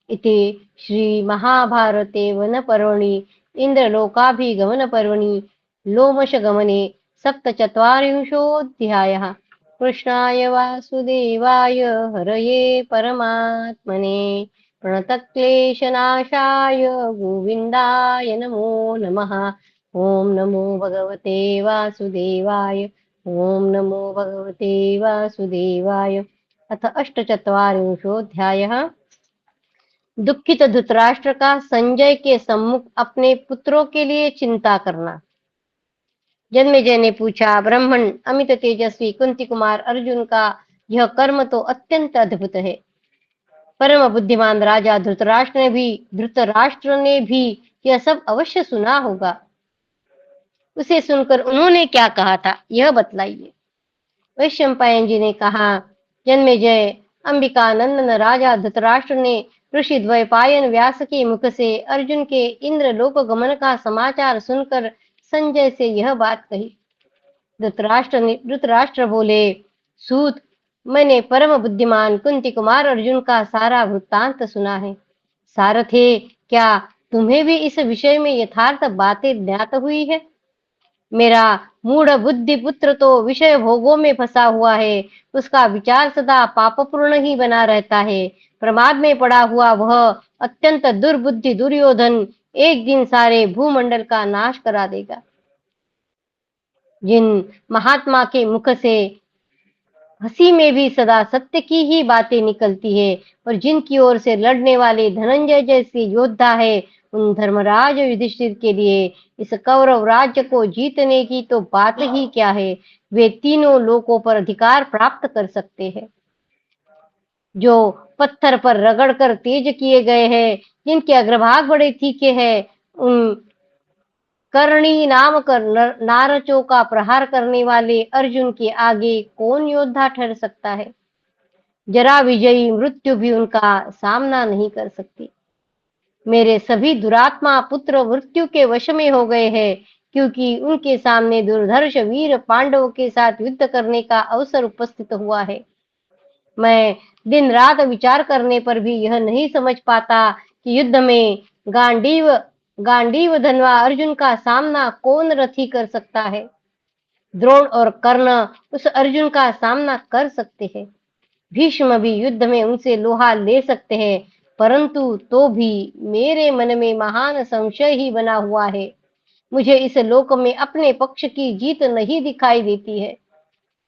इति श्री महाभारते वन पर्वणि इंद्रलोकाभिगमन पर्वणि लोमश गमने सप्तचत्वारिंशोऽध्यायः। कृष्णाय वासुदेवाय हरये परमात्मने प्रणतक्लेशनाशाय गोविन्दाय नमो नमः। ओम नमो भगवते वासुदेवाय। ओम नमो भगवते वासुदेवाय। अथ अष्टचत्वारिंशोऽध्यायः। दुखित धृतराष्ट्र का संजय के सम्मुख अपने पुत्रों के लिए चिंता करना। जन्मेजय ने पूछा, ब्राह्मण, अमित तेजस्वी कुंती कुमार अर्जुन का यह कर्म तो अत्यंत अद्भुत है। परम बुद्धिमान राजा धृतराष्ट्र ने भी यह सब अवश्य सुना होगा। उसे सुनकर उन्होंने क्या कहा था, यह बतलाइए। वैशंपायन जी ने कहा, जन्मेजय, अंबिका नंदन राजा धृतराष्ट्र ने ऋषि द्वैपायन व्यास के मुख से अर्जुन के इंद्रलोक गमन का समाचार सुनकर संजय से यह बात कही। धृतराष्ट्र बोले, सूत, मैंने परम बुद्धिमान कुंती कुमार अर्जुन का सारा वृत्तांत सुना है। सारथे, क्या तुम्हें भी इस विषय में यथार्थ बातें ज्ञात हुई है? मेरा मूढ़ बुद्धि पुत्र तो विषय भोगों में फंसा हुआ है। उसका विचार सदा पापपूर्ण ही बना रहता है। प्रमाद में पड़ा हुआ वह अत्यंत दुर्बुद्धि दुर्योधन एक दिन सारे भूमंडल का नाश करा देगा। जिन महात्मा के मुख से हंसी में भी सदा सत्य की ही बातें निकलती है और जिनकी ओर से लड़ने वाले धनंजय जैसे योद्धा है, उन धर्मराज युधिष्ठिर के लिए इस कौरव राज्य को जीतने की तो बात ही क्या है। वे तीनों लोकों पर अधिकार प्राप्त कर सकते हैं। जो पत्थर पर रगड़कर तेज किए गए हैं, जिनके अग्रभाग बड़े तीखे हैं, उन कर्णी नामक नारचों का प्रहार करने वाले अर्जुन के आगे कौन योद्धा ठहर सकता है? जरा विजयी मृत्यु भी उनका सामना नहीं कर सकती। मेरे सभी दुरात्मा पुत्र मृत्यु के वश में हो गए हैं, क्योंकि उनके सामने दुर्धर्ष वीर पांडवों के साथ युद्ध करने का अवसर उपस्थित हुआ है। मैं दिन रात विचार करने पर भी यह नहीं समझ पाता कि युद्ध में गांडीव गांडीव धनवा अर्जुन का सामना कौन रथी कर सकता है। द्रोण और कर्ण उस अर्जुन का सामना कर सकते हैं। भीष्म भी युद्ध में उनसे लोहा ले सकते हैं, परंतु तो भी मेरे मन में महान संशय ही बना हुआ है। मुझे इस लोक में अपने पक्ष की जीत नहीं दिखाई देती है।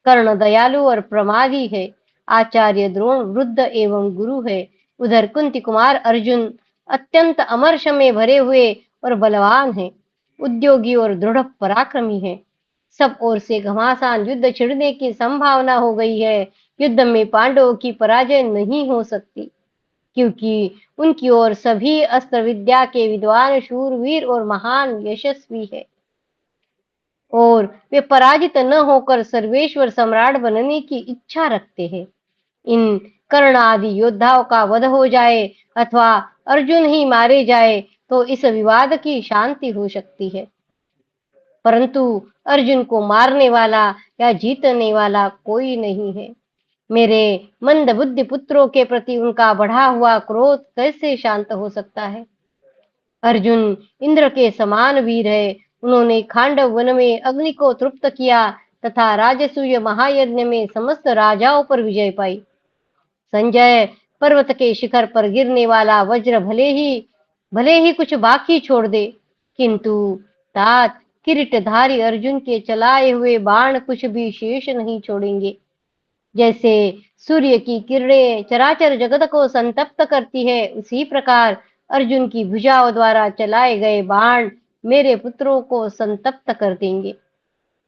कर्ण दयालु और प्रमादी है। आचार्य द्रोण वृद्ध एवं गुरु है। उधर कुंती कुमार अर्जुन अत्यंत अमर्ष में भरे हुए और बलवान है, उद्योगी और दृढ़ पराक्रमी है। सब ओर से घमासान युद्ध छिड़ने की संभावना हो गई है। युद्ध में पांडवों की पराजय नहीं हो सकती, क्योंकि उनकी ओर सभी अस्त्र विद्या के विद्वान शूरवीर और महान यशस्वी है, और वे पराजित न होकर सर्वेश्वर सम्राट बनने की इच्छा रखते हैं। इन कर्ण आदि योद्धाओं का वध हो जाए अथवा अर्जुन ही मारे जाए तो इस विवाद की शांति हो सकती है, परंतु अर्जुन को मारने वाला या जीतने वाला कोई नहीं है। मेरे मंद बुद्धि पुत्रों के प्रति उनका बढ़ा हुआ क्रोध कैसे शांत हो सकता है। अर्जुन इंद्र के समान वीर है। उन्होंने खांडव वन में अग्नि को तृप्त किया तथा राजसूय महायज्ञ में समस्त राजाओं पर विजय पाई। संजय, पर्वत के शिखर पर गिरने वाला वज्र भले ही कुछ बाकी छोड़ दे, किंतु तात किरीटधारी अर्जुन के चलाए हुए बाण कुछ भी शेष नहीं छोड़ेंगे। जैसे सूर्य की किरणें चराचर जगत को संतप्त करती है, उसी प्रकार अर्जुन की भुजाओं द्वारा चलाए गए बाण मेरे पुत्रों को संतप्त कर देंगे।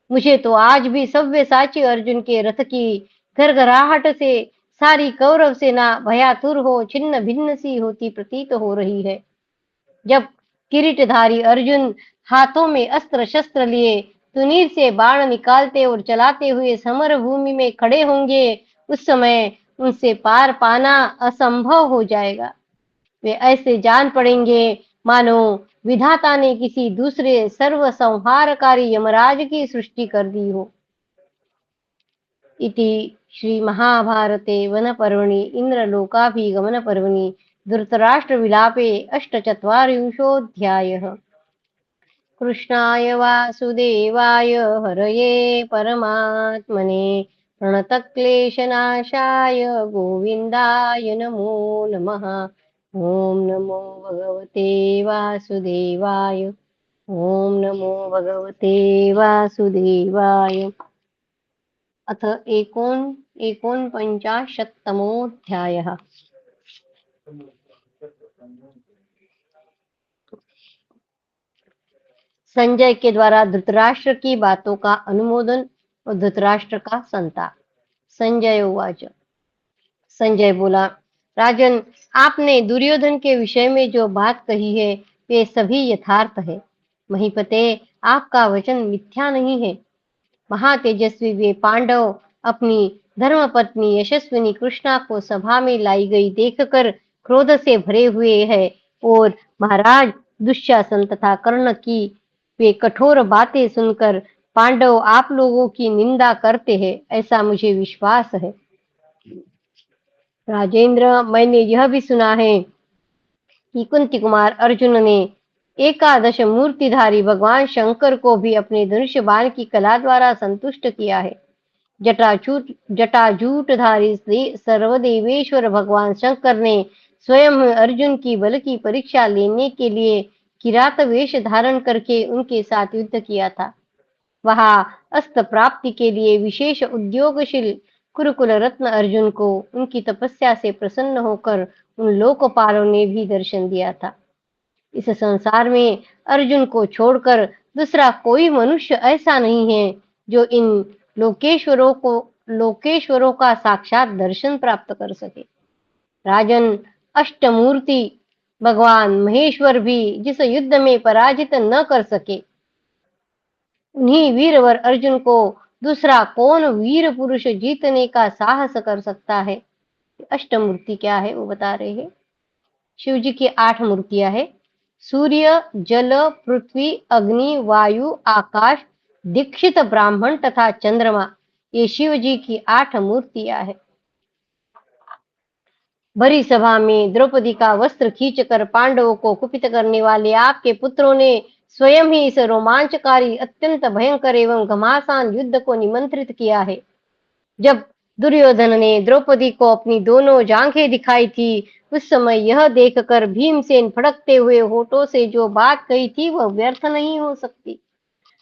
मुझे तो आज भी सव्यसाची अर्जुन के रथ की घरघराहट से सारी कौरव सेना भयातुर हो छिन्न भिन्न सी होती प्रतीत हो रही है। जब किरीटधारी अर्जुन हाथों में अस्त्र शस्त्र लिए तुनीर से बाण निकालते और चलाते हुए समर भूमि में खड़े होंगे, उस समय उनसे पार पाना असंभव हो जाएगा। वे ऐसे जान पड़ेंगे मानो विधाता ने किसी दूसरे सर्व संहारकारी यमराज की सृष्टि कर दी हो। इति श्री महाभारते वनपर्वणि इंद्रलोकाभिगमनपर्वणि धृतराष्ट्रविलापे अष्टचत्वारिंशोऽध्यायः। कृष्णाय वासुदेवाय हरये परमात्मने प्रणतक्लेशनाशाय गोविन्दाय नमो नमः। ॐ नमो भगवते वासुदेवाय। ॐ नमो भगवते वासुदेवाय। अथ एकोनपञ्चाशत्तमोऽध्यायः। संजय के द्वारा धृतराष्ट्र की बातों का अनुमोदन और धृतराष्ट्र का संताप। संजय उवाच। संजय बोला, राजन, आपने दुर्योधन के विषय में जो बात कही है वे सभी यथार्थ है। महीपते, आपका वचन मिथ्या नहीं है। महातेजस्वी वे पांडव अपनी धर्मपत्नी यशस्विनी कृष्णा को सभा में लाई गई देखकर क्रोध से भरे हुए हैं, और महाराज दुशासन तथा कर्ण की वे कठोर बातें सुनकर पांडव आप लोगों की निंदा करते हैं, ऐसा मुझे विश्वास है। राजेंद्र, मैंने यह भी सुना है कि कुंती कुमार अर्जुन ने एकादश मूर्तिधारी भगवान शंकर को भी अपने धनुष बाण की कला द्वारा संतुष्ट किया है। जटाजूटधारी सर्वदेवेश्वर भगवान शंकर ने स्वयं अर्जुन की बल की परीक्षा लेने के लिए किरात वेश धारण करके उनके साथ युद्ध किया था। वहां अस्त्र प्राप्ति के लिए विशेष उद्योगशील कुरुकुल रत्न अर्जुन को उनकी तपस्या से प्रसन्न होकर उन लोकपालों ने भी दर्शन दिया था। इस संसार में अर्जुन को छोड़कर दूसरा कोई मनुष्य ऐसा नहीं है जो इन लोकेश्वरों का साक्षात दर्शन प्राप्त कर सके। राजन, अष्टमूर्ति भगवान महेश्वर भी जिस युद्ध में पराजित न कर सके, उन्हीं वीरवर अर्जुन को दूसरा कौन वीर पुरुष जीतने का साहस कर सकता है। अष्टमूर्ति क्या है वो बता रहे हैं। शिव जी की 8 मूर्तियां है। सूर्य, जल, पृथ्वी, अग्नि, वायु, आकाश, दीक्षित ब्राह्मण तथा चंद्रमा, ये शिव जी की 8 मूर्तियां है। भरी सभा में द्रौपदी का वस्त्र खींचकर पांडवों को कुपित करने वाले आपके पुत्रों ने स्वयं ही इस रोमांचकारी, अत्यंत भयंकर एवं घमासान युद्ध को निमंत्रित किया है। जब दुर्योधन ने द्रौपदी को अपनी दोनों जांघें दिखाई थी, उस समय यह देखकर भीमसेन फड़कते हुए होठों से जो बात कही थी वह व्यर्थ नहीं हो सकती।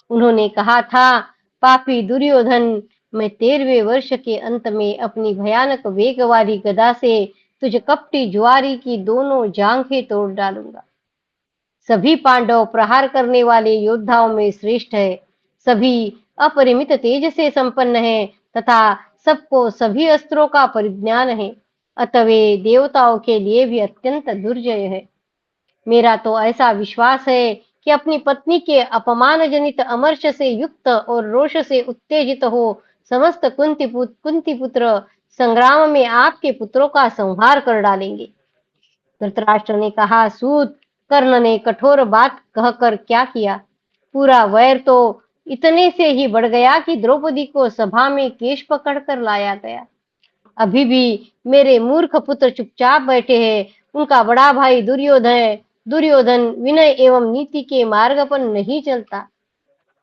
उन्होंने कहा था, पापी दुर्योधन, मैं 13वें वर्ष के अंत में अपनी भयानक वेग वाली गदा से तुझ कपटी जुआरी की दोनों जांघें तोड़ डालूंगा। सभी पांडव प्रहार करने वाले योद्धाओं में श्रेष्ठ है, सभी अपरिमित तेज से संपन्न है तथा सबको सभी अस्त्रों का परिज्ञान है, अतः वे देवताओं के लिए भी अत्यंत दुर्जय है। मेरा तो ऐसा विश्वास है कि अपनी पत्नी के अपमान जनित अमर्ष से युक्त और रोष से उत्तेजित हो समस्त कुंती पुत्र संग्राम में आपके पुत्रों का संहार कर डालेंगे। धृतराष्ट्र ने कहा, सूत, कर्ण ने कठोर बात कहकर क्या किया? पूरा वैर तो इतने से ही बढ़ गया कि द्रौपदी को सभा में केश पकड़कर लाया गया। अभी भी मेरे मूर्ख पुत्र चुपचाप बैठे हैं। उनका बड़ा भाई दुर्योधन विनय एवं नीति के मार्ग पर नहीं चलता।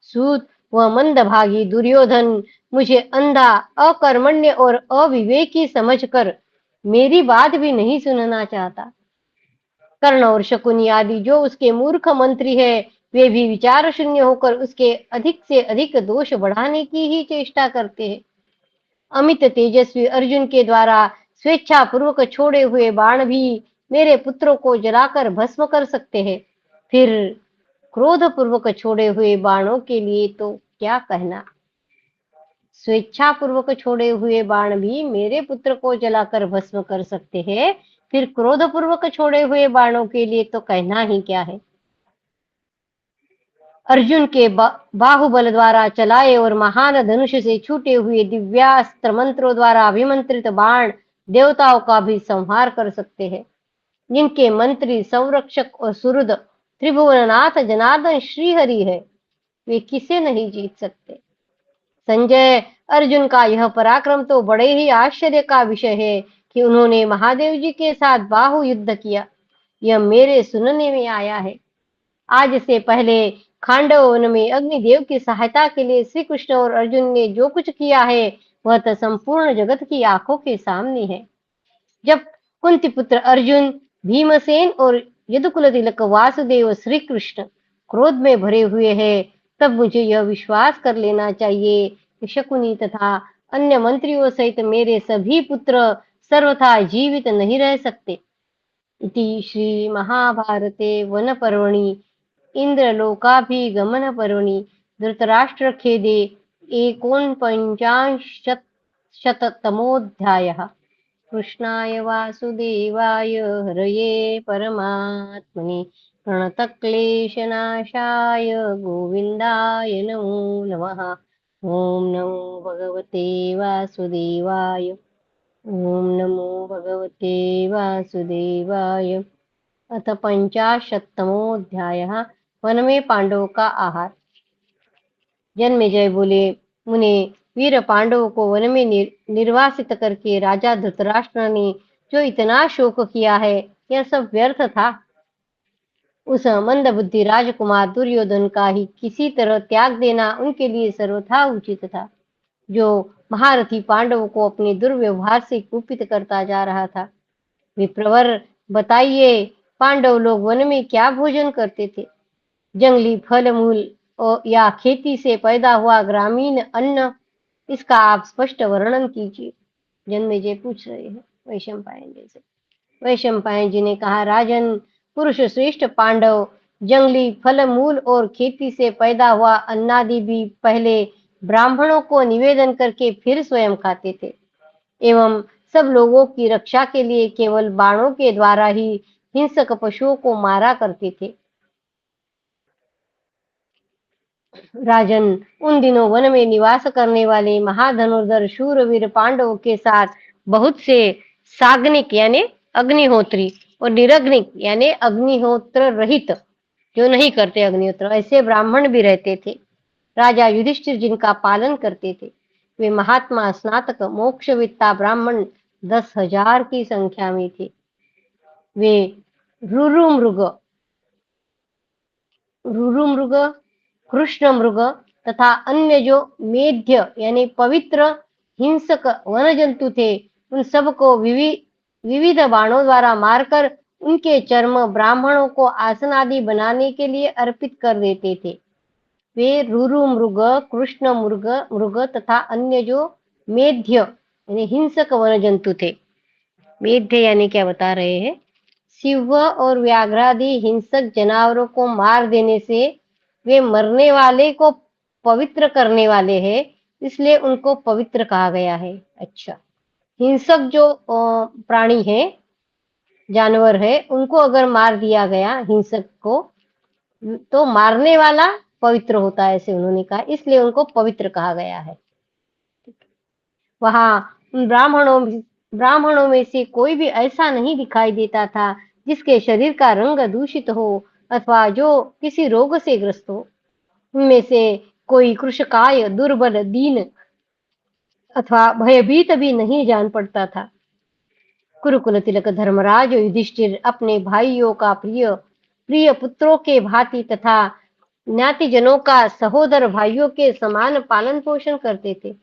सूत, वह मंदभागी दुर्योधन मुझे अंधा, अकर्मण्य और अविवेकी समझकर मेरी बात भी नहीं सुनना चाहता। कर्ण और शकुनी आदि जो उसके मूर्ख मंत्री है, वे भी विचार शून्य होकर उसके अधिक से अधिक दोष बढ़ाने की ही चेष्टा करते हैं। अमित तेजस्वी अर्जुन के द्वारा स्वेच्छा पूर्वक छोड़े हुए बाण भी मेरे पुत्रों को जलाकर भस्म कर सकते हैं, फिर क्रोध पूर्वक छोड़े हुए बाणों के लिए तो क्या कहना। स्वेच्छा पूर्वक छोड़े हुए बाण भी मेरे पुत्र को जलाकर भस्म कर सकते हैं, फिर क्रोध पूर्वक छोड़े हुए बाणों के लिए तो कहना ही क्या है। अर्जुन के बाहुबल द्वारा चलाए और महान धनुष से छूटे हुए दिव्यास्त्र मंत्रों द्वारा अभिमंत्रित बाण देवताओं का भी संहार कर सकते हैं। जिनके मंत्री, संरक्षक और सुहृद त्रिभुवननाथ जनार्दन श्रीहरि है, वे किसे नहीं जीत सकते। संजय, अर्जुन का यह पराक्रम तो बड़े ही आश्चर्य का विषय है कि उन्होंने महादेव जी के साथ बाहु युद्ध किया, यह मेरे सुनने में आया है। आज से पहले खांडव वन में अग्निदेव की सहायता के लिए श्री कृष्ण और अर्जुन ने जो कुछ किया है वह तो संपूर्ण जगत की आंखों के सामने है। जब कुंती पुत्र अर्जुन, भीमसेन और यदुकुल तिलक वासुदेव श्री कृष्ण क्रोध में भरे हुए हैं, तब मुझे यह विश्वास कर लेना चाहिए कि शकुनी तथा अन्य मंत्रियों सहित मेरे सभी पुत्र सर्वथा जीवित नहीं रह सकते। इति श्री महाभारते वन पर्वणि इंद्रलोकाभिगमन पर्वणि धृतराष्ट्रखेदे एकोनपञ्चाशत्तमोऽध्यायः। कृष्णाय वासुदेवाय हरये परमात्मने प्रणतक्लेशनाशाय गोविन्दाय नमो नमः। ॐ नमो भगवते वासुदेवाय। ॐ नमो भगवते वासुदेवाय। अथ 50तमोऽध्यायः। वन में पांडवों का आहार। जन्मेजय बोले, मुने, वीर पांडवों को वन में निर्वासित करके राजा धृतराष्ट्र ने जो इतना शोक किया है, यह सब व्यर्थ था। उस मंद बुद्धि राजकुमार दुर्योधन का ही किसी तरह त्याग देना उनके लिए सर्वथा उचित था, जो महारथी पांडवों को अपने दुर्व्यवहार से कुपित करता जा रहा था। विप्रवर, बताइए, पांडव लोग वन में क्या भोजन करते थे? जंगली फल मूल या खेती से पैदा हुआ ग्रामीण अन्न, इसका आप स्पष्ट वर्णन कीजिए। जन्मेजय पूछ रहे हैं वैशंपायन जी से। वैशंपायन जी ने कहा, राजन, पुरुष श्रेष्ठ पांडव जंगली फल मूल और खेती से पैदा हुआ अन्नादि भी पहले ब्राह्मणों को निवेदन करके फिर स्वयं खाते थे, एवं सब लोगों की रक्षा के लिए केवल बाणों के द्वारा ही हिंसक पशुओं को मारा करते थे। राजन, उन दिनों वन में निवास करने वाले महाधनुर्धर शूरवीर पांडवों के साथ बहुत से साग्निक यानी अग्निहोत्री और निरग्निक यानी अग्निहोत्र रहित, जो नहीं करते अग्निहोत्र, ऐसे ब्राह्मण भी रहते थे। राजा युधिष्ठिर जिनका पालन करते थे, वे महात्मा स्नातक मोक्षवित्ता ब्राह्मण 10,000 की संख्या में थे। वे रुरुमृग, रुरुमृग, कृष्ण मृग तथा अन्य जो मेध्य यानी पवित्र हिंसक वन जंतु थे, उन सबको विविध बाणों द्वारा मारकर उनके चर्म ब्राह्मणों को आसन आदि बनाने के लिए अर्पित कर देते थे। वे रुरु मृग, कृष्ण मृग मृग तथा अन्य जो मेध्य यानी हिंसक वन जंतु थे। मेध्य यानी क्या बता रहे हैं? सिंह और व्याघ्रादि हिंसक जानवरों को मार देने से वे मरने वाले को पवित्र करने वाले हैं, इसलिए उनको पवित्र कहा गया है। अच्छा, हिंसक जो प्राणी है, जानवर है, उनको अगर मार दिया गया हिंसक को, तो मारने वाला पवित्र होता है, ऐसे उन्होंने कहा, इसलिए उनको पवित्र कहा गया है। वहां उन ब्राह्मणों में से कोई भी ऐसा नहीं दिखाई देता था जिसके शरीर का रंग दूषित हो अथवा जो किसी रोग से ग्रस्त हो। उनमें से कोई कृशकाय, दुर्बल, दीन अथवा भयभीत भी नहीं जान पड़ता था। कुरुकुल तिलक धर्मराज युधिष्ठिर अपने भाइयों का प्रिय प्रिय पुत्रों के भांति तथा ज्ञातिजनों का सहोदर भाइयों के समान पालन पोषण करते थे।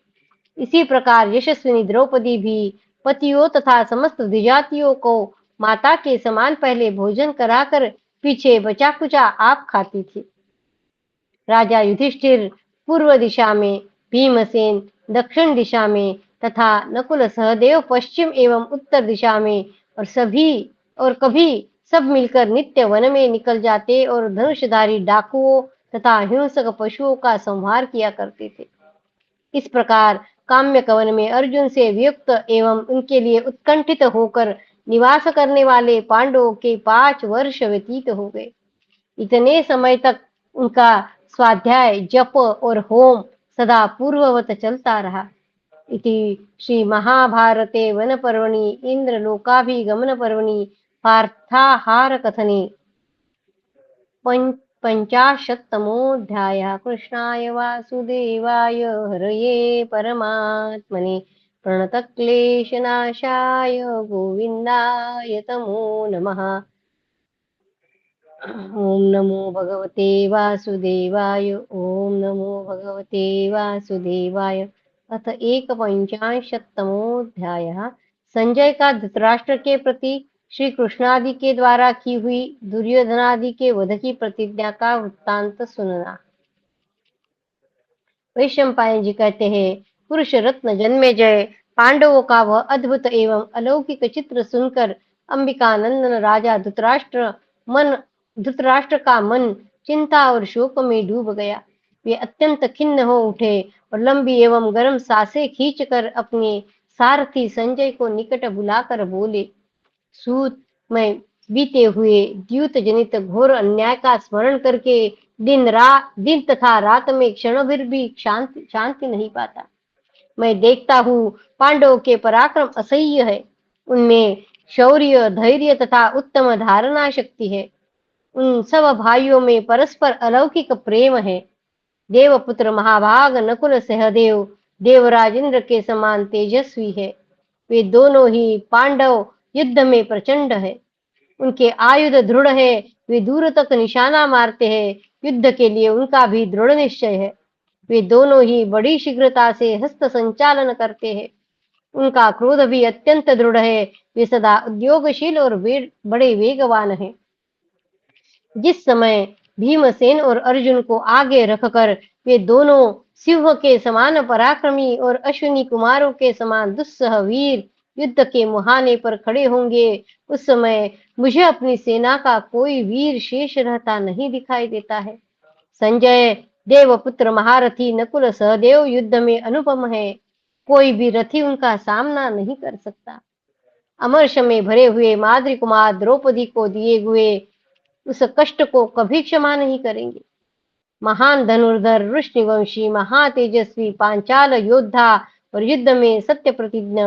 इसी प्रकार यशस्विनी द्रौपदी भी पतियों तथा समस्त द्विजातियों को माता के समान पहले भोजन कराकर पीछे बचा कुचा आप खाती थी। राजा युधिष्ठिर पूर्व दिशा में, भीमसेन दक्षिण दिशा में तथा नकुल सहदेव पश्चिम एवं उत्तर दिशा में और कभी सब मिलकर नित्य वन में निकल जाते और धनुषधारी डाकुओं तथा हिंसक पशुओं का संहार किया करते थे। इस प्रकार काम्य कवन में अर्जुन से वियुक्त एवं उनके लिए उत्कंठित होकर निवास करने वाले पांडवों के 5 वर्ष व्यतीत हो गए। इतने समय तक उनका स्वाध्याय, जप और होम सदा पूर्ववत चलता रहा। इति श्री महाभारते वन पर्वणि इंद्रलोकाभिगमन पर्वणि पार्थाहार कथने पंचाशत्तमोऽध्यायः। कृष्णाय वासुदेवाय हरये परमात्मने प्रणतक्लेशनाशाय गोविन्दाय तमो नमः। ओम नमो भगवते वासुदेवाय। ओम नमो भगवते वासुदेवाय। अथ एकपंचाशत्तमोऽध्यायः। संजय का धृतराष्ट्र के प्रति श्री कृष्णादि के द्वारा की हुई दुर्योधनादि के वध की प्रतिज्ञा का वृत्तांत सुनना। वैशंपायन जी कहते हैं, पुरुष रत्न जन्मेजय पांडवों का वह अद्भुत एवं अलौकिक चित्र सुनकर अंबिकानंदन राजा धृतराष्ट्र का मन चिंता और शोक में डूब गया। वे अत्यंत खिन्न हो उठे और लंबी एवं गर्म सांसें खींचकर अपने सारथी संजय को निकट बुलाकर बोले, सूत, मैं बीते हुए द्यूत जनित घोर अन्याय का स्मरण करके दिन तथा रात में क्षण भर भी शांति नहीं पाता। मैं देखता हूँ पांडवों के पराक्रम असह्य है, उनमें शौर्य, धैर्य तथा उत्तम धारणा शक्ति है। उन सब भाइयों में परस्पर अलौकिक प्रेम है। देवपुत्र महाभाग नकुल सहदेव देवराज इंद्र के समान तेजस्वी है। वे दोनों ही पांडव युद्ध में प्रचंड है। उनके आयुध दृढ़ है, वे दूर तक निशाना मारते हैं। युद्ध के लिए उनका भी दृढ़ निश्चय है। वे दोनों ही बड़ी शीघ्रता से हस्त संचालन करते हैं। उनका क्रोध भी अत्यंत दृढ़ है। वे सदा उद्योगशील और बड़े वेगवान हैं। जिस समय भीमसेन और अर्जुन को आगे रखकर वे दोनों सिंह के समान पराक्रमी और अश्विनी कुमारों के समान दुस्सह वीर युद्ध के मुहाने पर खड़े होंगे, उस समय मुझे अपनी सेना का कोई वीर शेष रहता नहीं दिखाई देता है। संजय, देवपुत्र महारथी नकुल सहदेव युद्ध में अनुपम है। कोई भी रथी उनका सामना नहीं कर सकता। अमर्ष में भरे हुए माद्री कुमार द्रौपदी को दिए हुए उस कष्ट को कभी क्षमा नहीं करेंगे। महान धनुर्धर, वृष्णिवंशी, महातेजस्वी पांचाल योद्धा और युद्ध में सत्य प्रतिज्ञ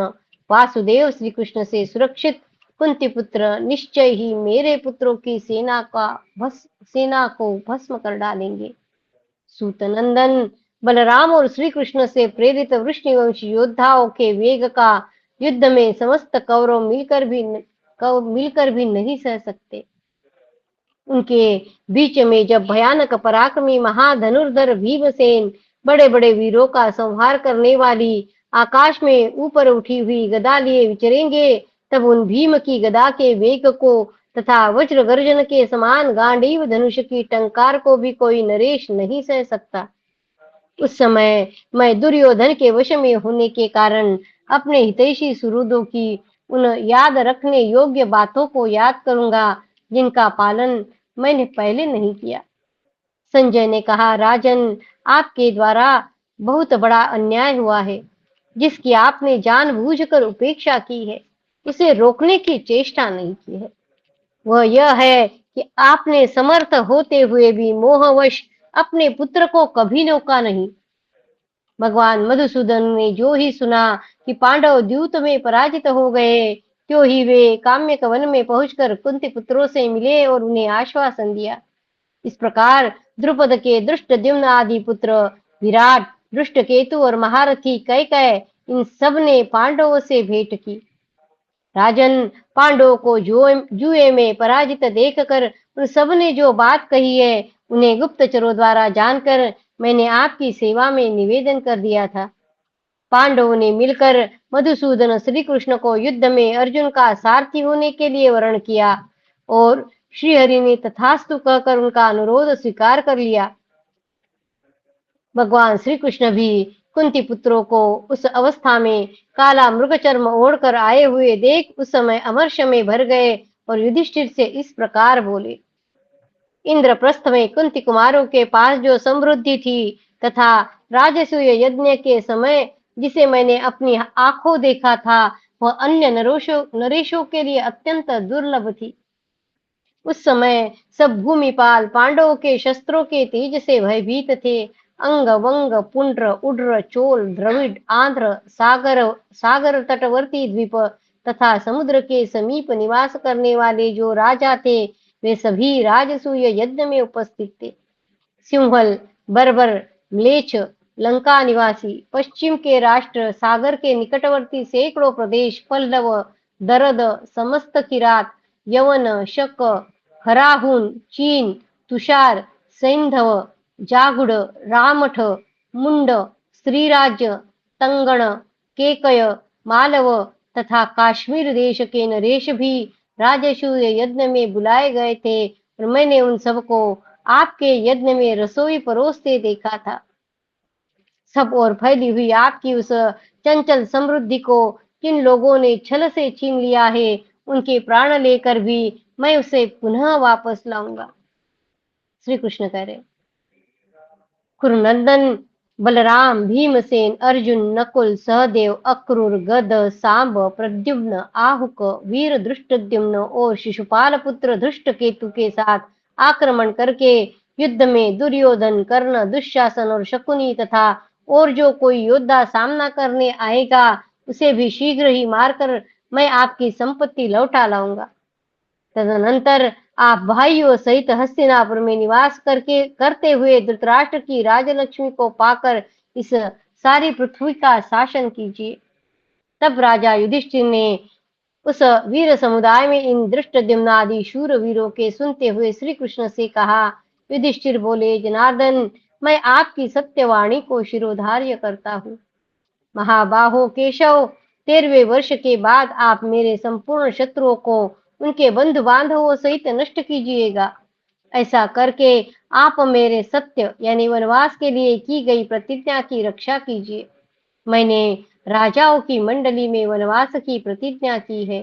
वासुदेव श्री कृष्ण से सुरक्षित कुंती पुत्र निश्चय ही मेरे पुत्रों की सेना को भस्म कर डालेंगे। सूतनंदन बलराम और श्री कृष्ण से प्रेरित वृष्णिवंशी योद्धाओं के वेग का युद्ध में समस्त कौरव मिलकर भी नहीं सह सकते। उनके बीच में जब भयानक पराक्रमी महाधनुर्धर भीमसेन बड़े बड़े वीरों का संहार करने वाली आकाश में ऊपर उठी हुई गदा लिए विचरेंगे, तब उन भीम की गदा के वेग को तथा वज्र गर्जन के समान गांडीव धनुष की टंकार को भी कोई नरेश नहीं सह सकता। उस समय मैं दुर्योधन के वश में होने के कारण अपने हितैषी सुहृदों की उन याद रखने योग्य बातों को याद करूंगा जिनका पालन मैंने पहले नहीं किया। संजय ने कहा, राजन, आपके द्वारा बहुत बड़ा अन्याय हुआ है। जिसकी आपने जानबूझकर उपेक्षा की है, उसे रोकने की चेष्टा नहीं की है। वह यह है कि आपने समर्थ होते हुए भी मोहवश अपने पुत्र को कभी रोका नहीं। भगवान मधुसूदन ने जो ही सुना कि पांडव द्यूत में पराजित हो गए, त्यों ही वे काम्यक वन में पहुंचकर कुंती पुत्रों से मिले और उन्हें आश्वासन दिया। इस प्रकार द्रुपद के धृष्टद्युम्न आदि पुत्र विराट, धृष्टकेतु और महारथी कैकय, इन सब ने पांडवों से भेंट की। राजन, पांडवों को जुए में पराजित देखकर उन सब ने जो बात कही है, उन्हें गुप्तचरों द्वारा जानकर मैंने आपकी सेवा में निवेदन कर दिया था। पांडवों ने मिलकर मधुसूदन श्री कृष्ण को युद्ध में अर्जुन का सारथी होने के लिए वर्ण किया और श्रीहरि ने तथास्तु कहकर उनका अनुरोध स्वीकार कर लिया। भगवान श्री कृष्ण भी कुंती पुत्रों को उस अवस्था में काला मृगचर्म ओढ़कर आए हुए देख उस समय अमर्ष में भर गए और युधिष्ठिर से इस प्रकार बोले, इंद्रप्रस्थ में कुंती कुमारों के पास जो समृद्धि थी तथा राजसूय यज्ञ के समय जिसे मैंने अपनी आंखों देखा था, वह अन्य नरेशों के लिए अत्यंत दुर्लभ थी। उस समय सब भूमिपाल पांडवों के शस्त्रों के तेज से भयभीत थे। अंग वंग पुंड्र उड्र चोल द्रविड़ आंध्र सागर तटवर्ती द्वीप तथा समुद्र के समीप निवास करने वाले जो राजा थे, वे सभी राजसूय यज्ञ में उपस्थित थे। सिंहल, बर्बर, म्लेच्छ, लंका निवासी, पश्चिम के राष्ट्र, सागर के निकटवर्ती सैकड़ों प्रदेश, पल्लव, दरद, समस्त किरात, यवन, शक, हराहुन, चीन, तुषार, सैंधव, जागुड़, रामठ, मुंड, श्रीराज्य, तंगण, केकय, मालव तथा काश्मीर देश के नरेश भी राजसूय यज्ञ में बुलाए गए थे और मैंने उन सबको आपके यज्ञ में रसोई परोसते देखा था। सब और फैली हुई आपकी उस चंचल समृद्धि को जिन लोगों ने छल से छीन लिया है, उनके प्राण लेकर भी मैं उसे पुनः वापस लाऊंगा। श्री कृष्ण कह रहे, कुरुनंदन, बलराम, भीमसेन, अर्जुन, नकुल, सहदेव, अक्रूर, गद, सांब, प्रद्युम्न, आहुक, वीर धृष्टद्युम्न और शिशुपाल पुत्र धृष्टकेतु के साथ आक्रमण करके युद्ध में दुर्योधन, कर्ण, दुशासन और शकुनी तथा और जो कोई योद्धा सामना करने आएगा, उसे भी शीघ्र ही मारकर मैं आपकी संपत्ति लौटा लाऊंगा। तदनंतर आप भाइयों सहित हस्तिनापुर में निवास करते हुए धृतराष्ट्र की राजलक्ष्मी को पाकर इस सारी पृथ्वी का शासन कीजिए। तब राजा युधिष्ठिर ने उस वीर समुदाय में इन धृष्टद्युम्न आदि शूर वीरों के सुनते हुए श्री कृष्ण से कहा। युधिष्ठिर बोले, जनार्दन, मैं आपकी सत्यवाणी को शिरोधार्य करता हूँ। महाबाहो केशव, 13वें वर्ष के बाद आप मेरे संपूर्ण शत्रुओं को उनके बंधु बांधवों सहित नष्ट कीजिएगा। ऐसा करके आप मेरे सत्य यानी वनवास के लिए की गई प्रतिज्ञा की रक्षा कीजिए। मैंने राजाओं की मंडली में वनवास की प्रतिज्ञा की है।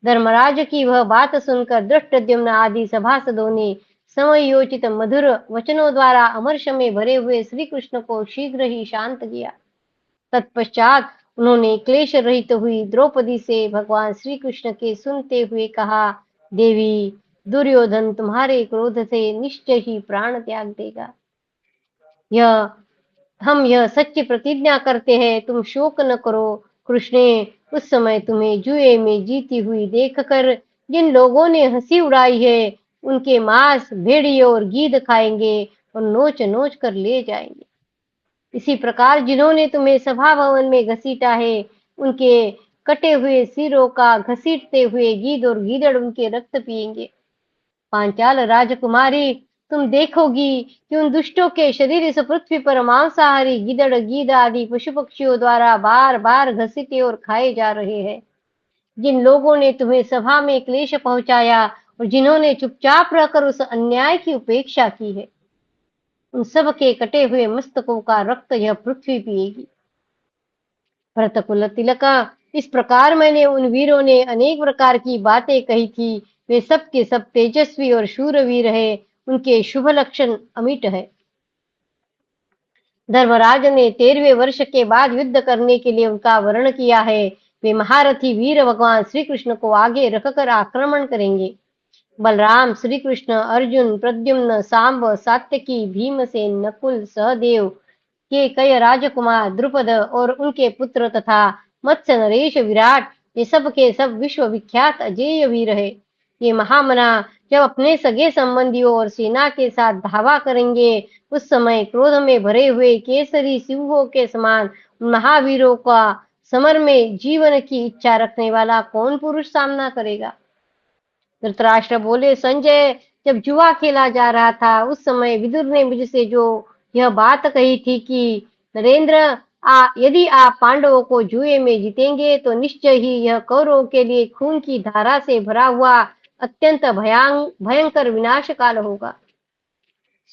धर्मराज की वह बात सुनकर धृष्टद्युम्न आदि सभासदों ने समयोचित मधुर वचनों द्वारा अमर्ष में भरे हुए श्री कृष्ण को शीघ्र ही शांत किया। तत्पश्चात उन्होंने क्लेश रहित हुई द्रौपदी से भगवान श्री कृष्ण के सुनते हुए कहा, देवी, दुर्योधन तुम्हारे क्रोध से निश्चय ही प्राण त्याग देगा। हम यह सच्ची प्रतिज्ञा करते हैं, तुम शोक न करो। कृष्णे, उस समय तुम्हें जुए में जीती हुई देखकर जिन लोगों ने हंसी उड़ाई है, उनके मांस भेड़िए और गीध खाएंगे और नोच नोच कर ले जाएंगे। इसी प्रकार जिन्होंने तुम्हें सभा भवन में घसीटा है, उनके कटे हुए सिरों का घसीटते हुए गिद्ध और गीदड़ उनके रक्त पिएंगे। पांचाल राजकुमारी, तुम देखोगी कि उन दुष्टों के शरीर इस पृथ्वी पर मांसाहारी गिदड़, गीद आदि पशु पक्षियों द्वारा बार बार घसीटे और खाए जा रहे हैं। जिन लोगों ने तुम्हें सभा में क्लेश पहुंचाया और जिन्होंने चुपचाप रहकर उस अन्याय की उपेक्षा की है, उन सब के कटे हुए मस्तकों का रक्त यह पृथ्वी पिएगी। भरतकुल तिलका, इस प्रकार मैंने उन वीरों ने अनेक प्रकार की बातें कही थी, वे सब के सब तेजस्वी और शूरवीर है, उनके शुभ लक्षण अमिट है। धर्मराज ने 13वें वर्ष के बाद युद्ध करने के लिए उनका वर्ण किया है। वे महारथी वीर भगवान श्री कृष्ण को आगे रखकर आक्रमण करेंगे। बलराम, श्री कृष्ण, अर्जुन, प्रद्युम्न, सांब, सात्यकी, भीमसेन, नकुल, सहदेव के कई राजकुमार, द्रुपद और उनके पुत्र तथा मत्स्य, नरेश, विराट, ये सब के सब विश्व विख्यात अजेय वीर है। ये महामना जब अपने सगे संबंधियों और सेना के साथ धावा करेंगे, उस समय क्रोध में भरे हुए केसरी सिंहों के समान महावीरों का समर में जीवन की इच्छा रखने वाला कौन पुरुष सामना करेगा? धृतराष्ट्र बोले, संजय, जब जुआ खेला जा रहा था उस समय विदुर ने मुझसे जो यह बात कही थी कि नरेंद्र, यदि आप पांडवों को जुए में जीतेंगे तो निश्चय ही यह कौरवों के लिए खून की धारा से भरा हुआ अत्यंत भयंकर विनाश काल होगा।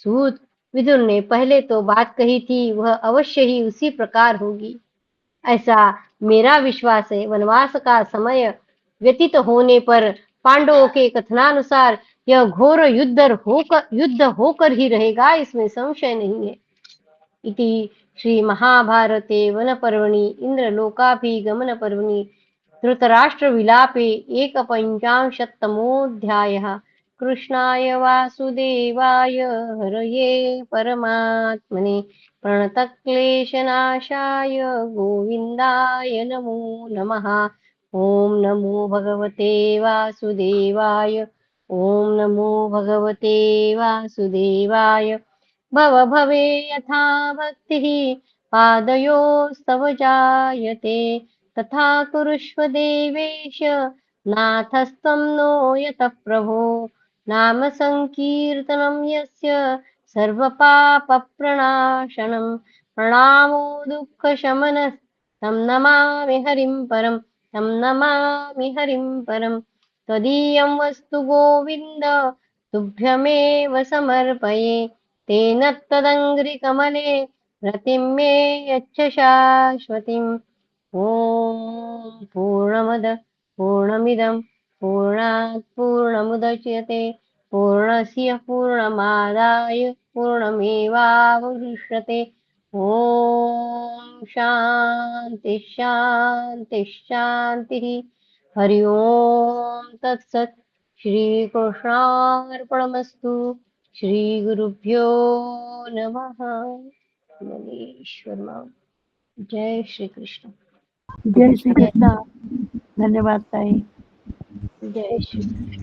सूत, विदुर ने पहले तो बात कही थी वह अवश्य ही उसी प्रकार होगी, ऐसा मेरा विश्वास है। वनवास का समय व्यतीत होने पर पांडवों के कथनानुसार यह घोर युद्ध होकर ही रहेगा, इसमें संशय नहीं है। इति श्री महाभारते वन पर्वणि इंद्रलोकाभिगमन पर्वणि धृतराष्ट्र विलापे एकपञ्चाशत्तमोऽध्यायः। कृष्णाय वासुदेवाय हरये परमात्मने प्रणतक्लेशनाशाय गोविन्दाय नमो नमः। ॐ नमो भगवते वासुदेवाय। ॐ नमो भगवते वासुदेवाय। भव भवे यथा भक्तिः पादयोस्तव जायते, तथा कुरुष्व देवेश नाथस्त्वं नो यतः प्रभो। नाम संकीर्तनं यस्य सर्वपापप्रणाशनं, प्रणामो दुःखशमनः तं नमामि हरिं परं, तं नमामि हरिं परं। त्वदीयं वस्तु गोविन्द तुभ्यमेव समर्पये, तेन त्वदङ्घ्रिकमले रतिं मे यच्छ शाश्वतीम्। ॐ पूर्णमद पूर्णमिदं पूर्णात् पूर्णमुदच्यते, पूर्णस्य पूर्णमादाय पूर्णमेवावशिष्यते। ॐ शान्ति शान्ति शान्तिः। हरि ओम तत्सत्। श्रीकृष्णार्पणमस्तु। श्रीगुरुभ्यो नमः। नमः। जय श्री कृष्ण। जय श्री कृष्ण। धन्यवाद ताई। जय श्री कृष्ण।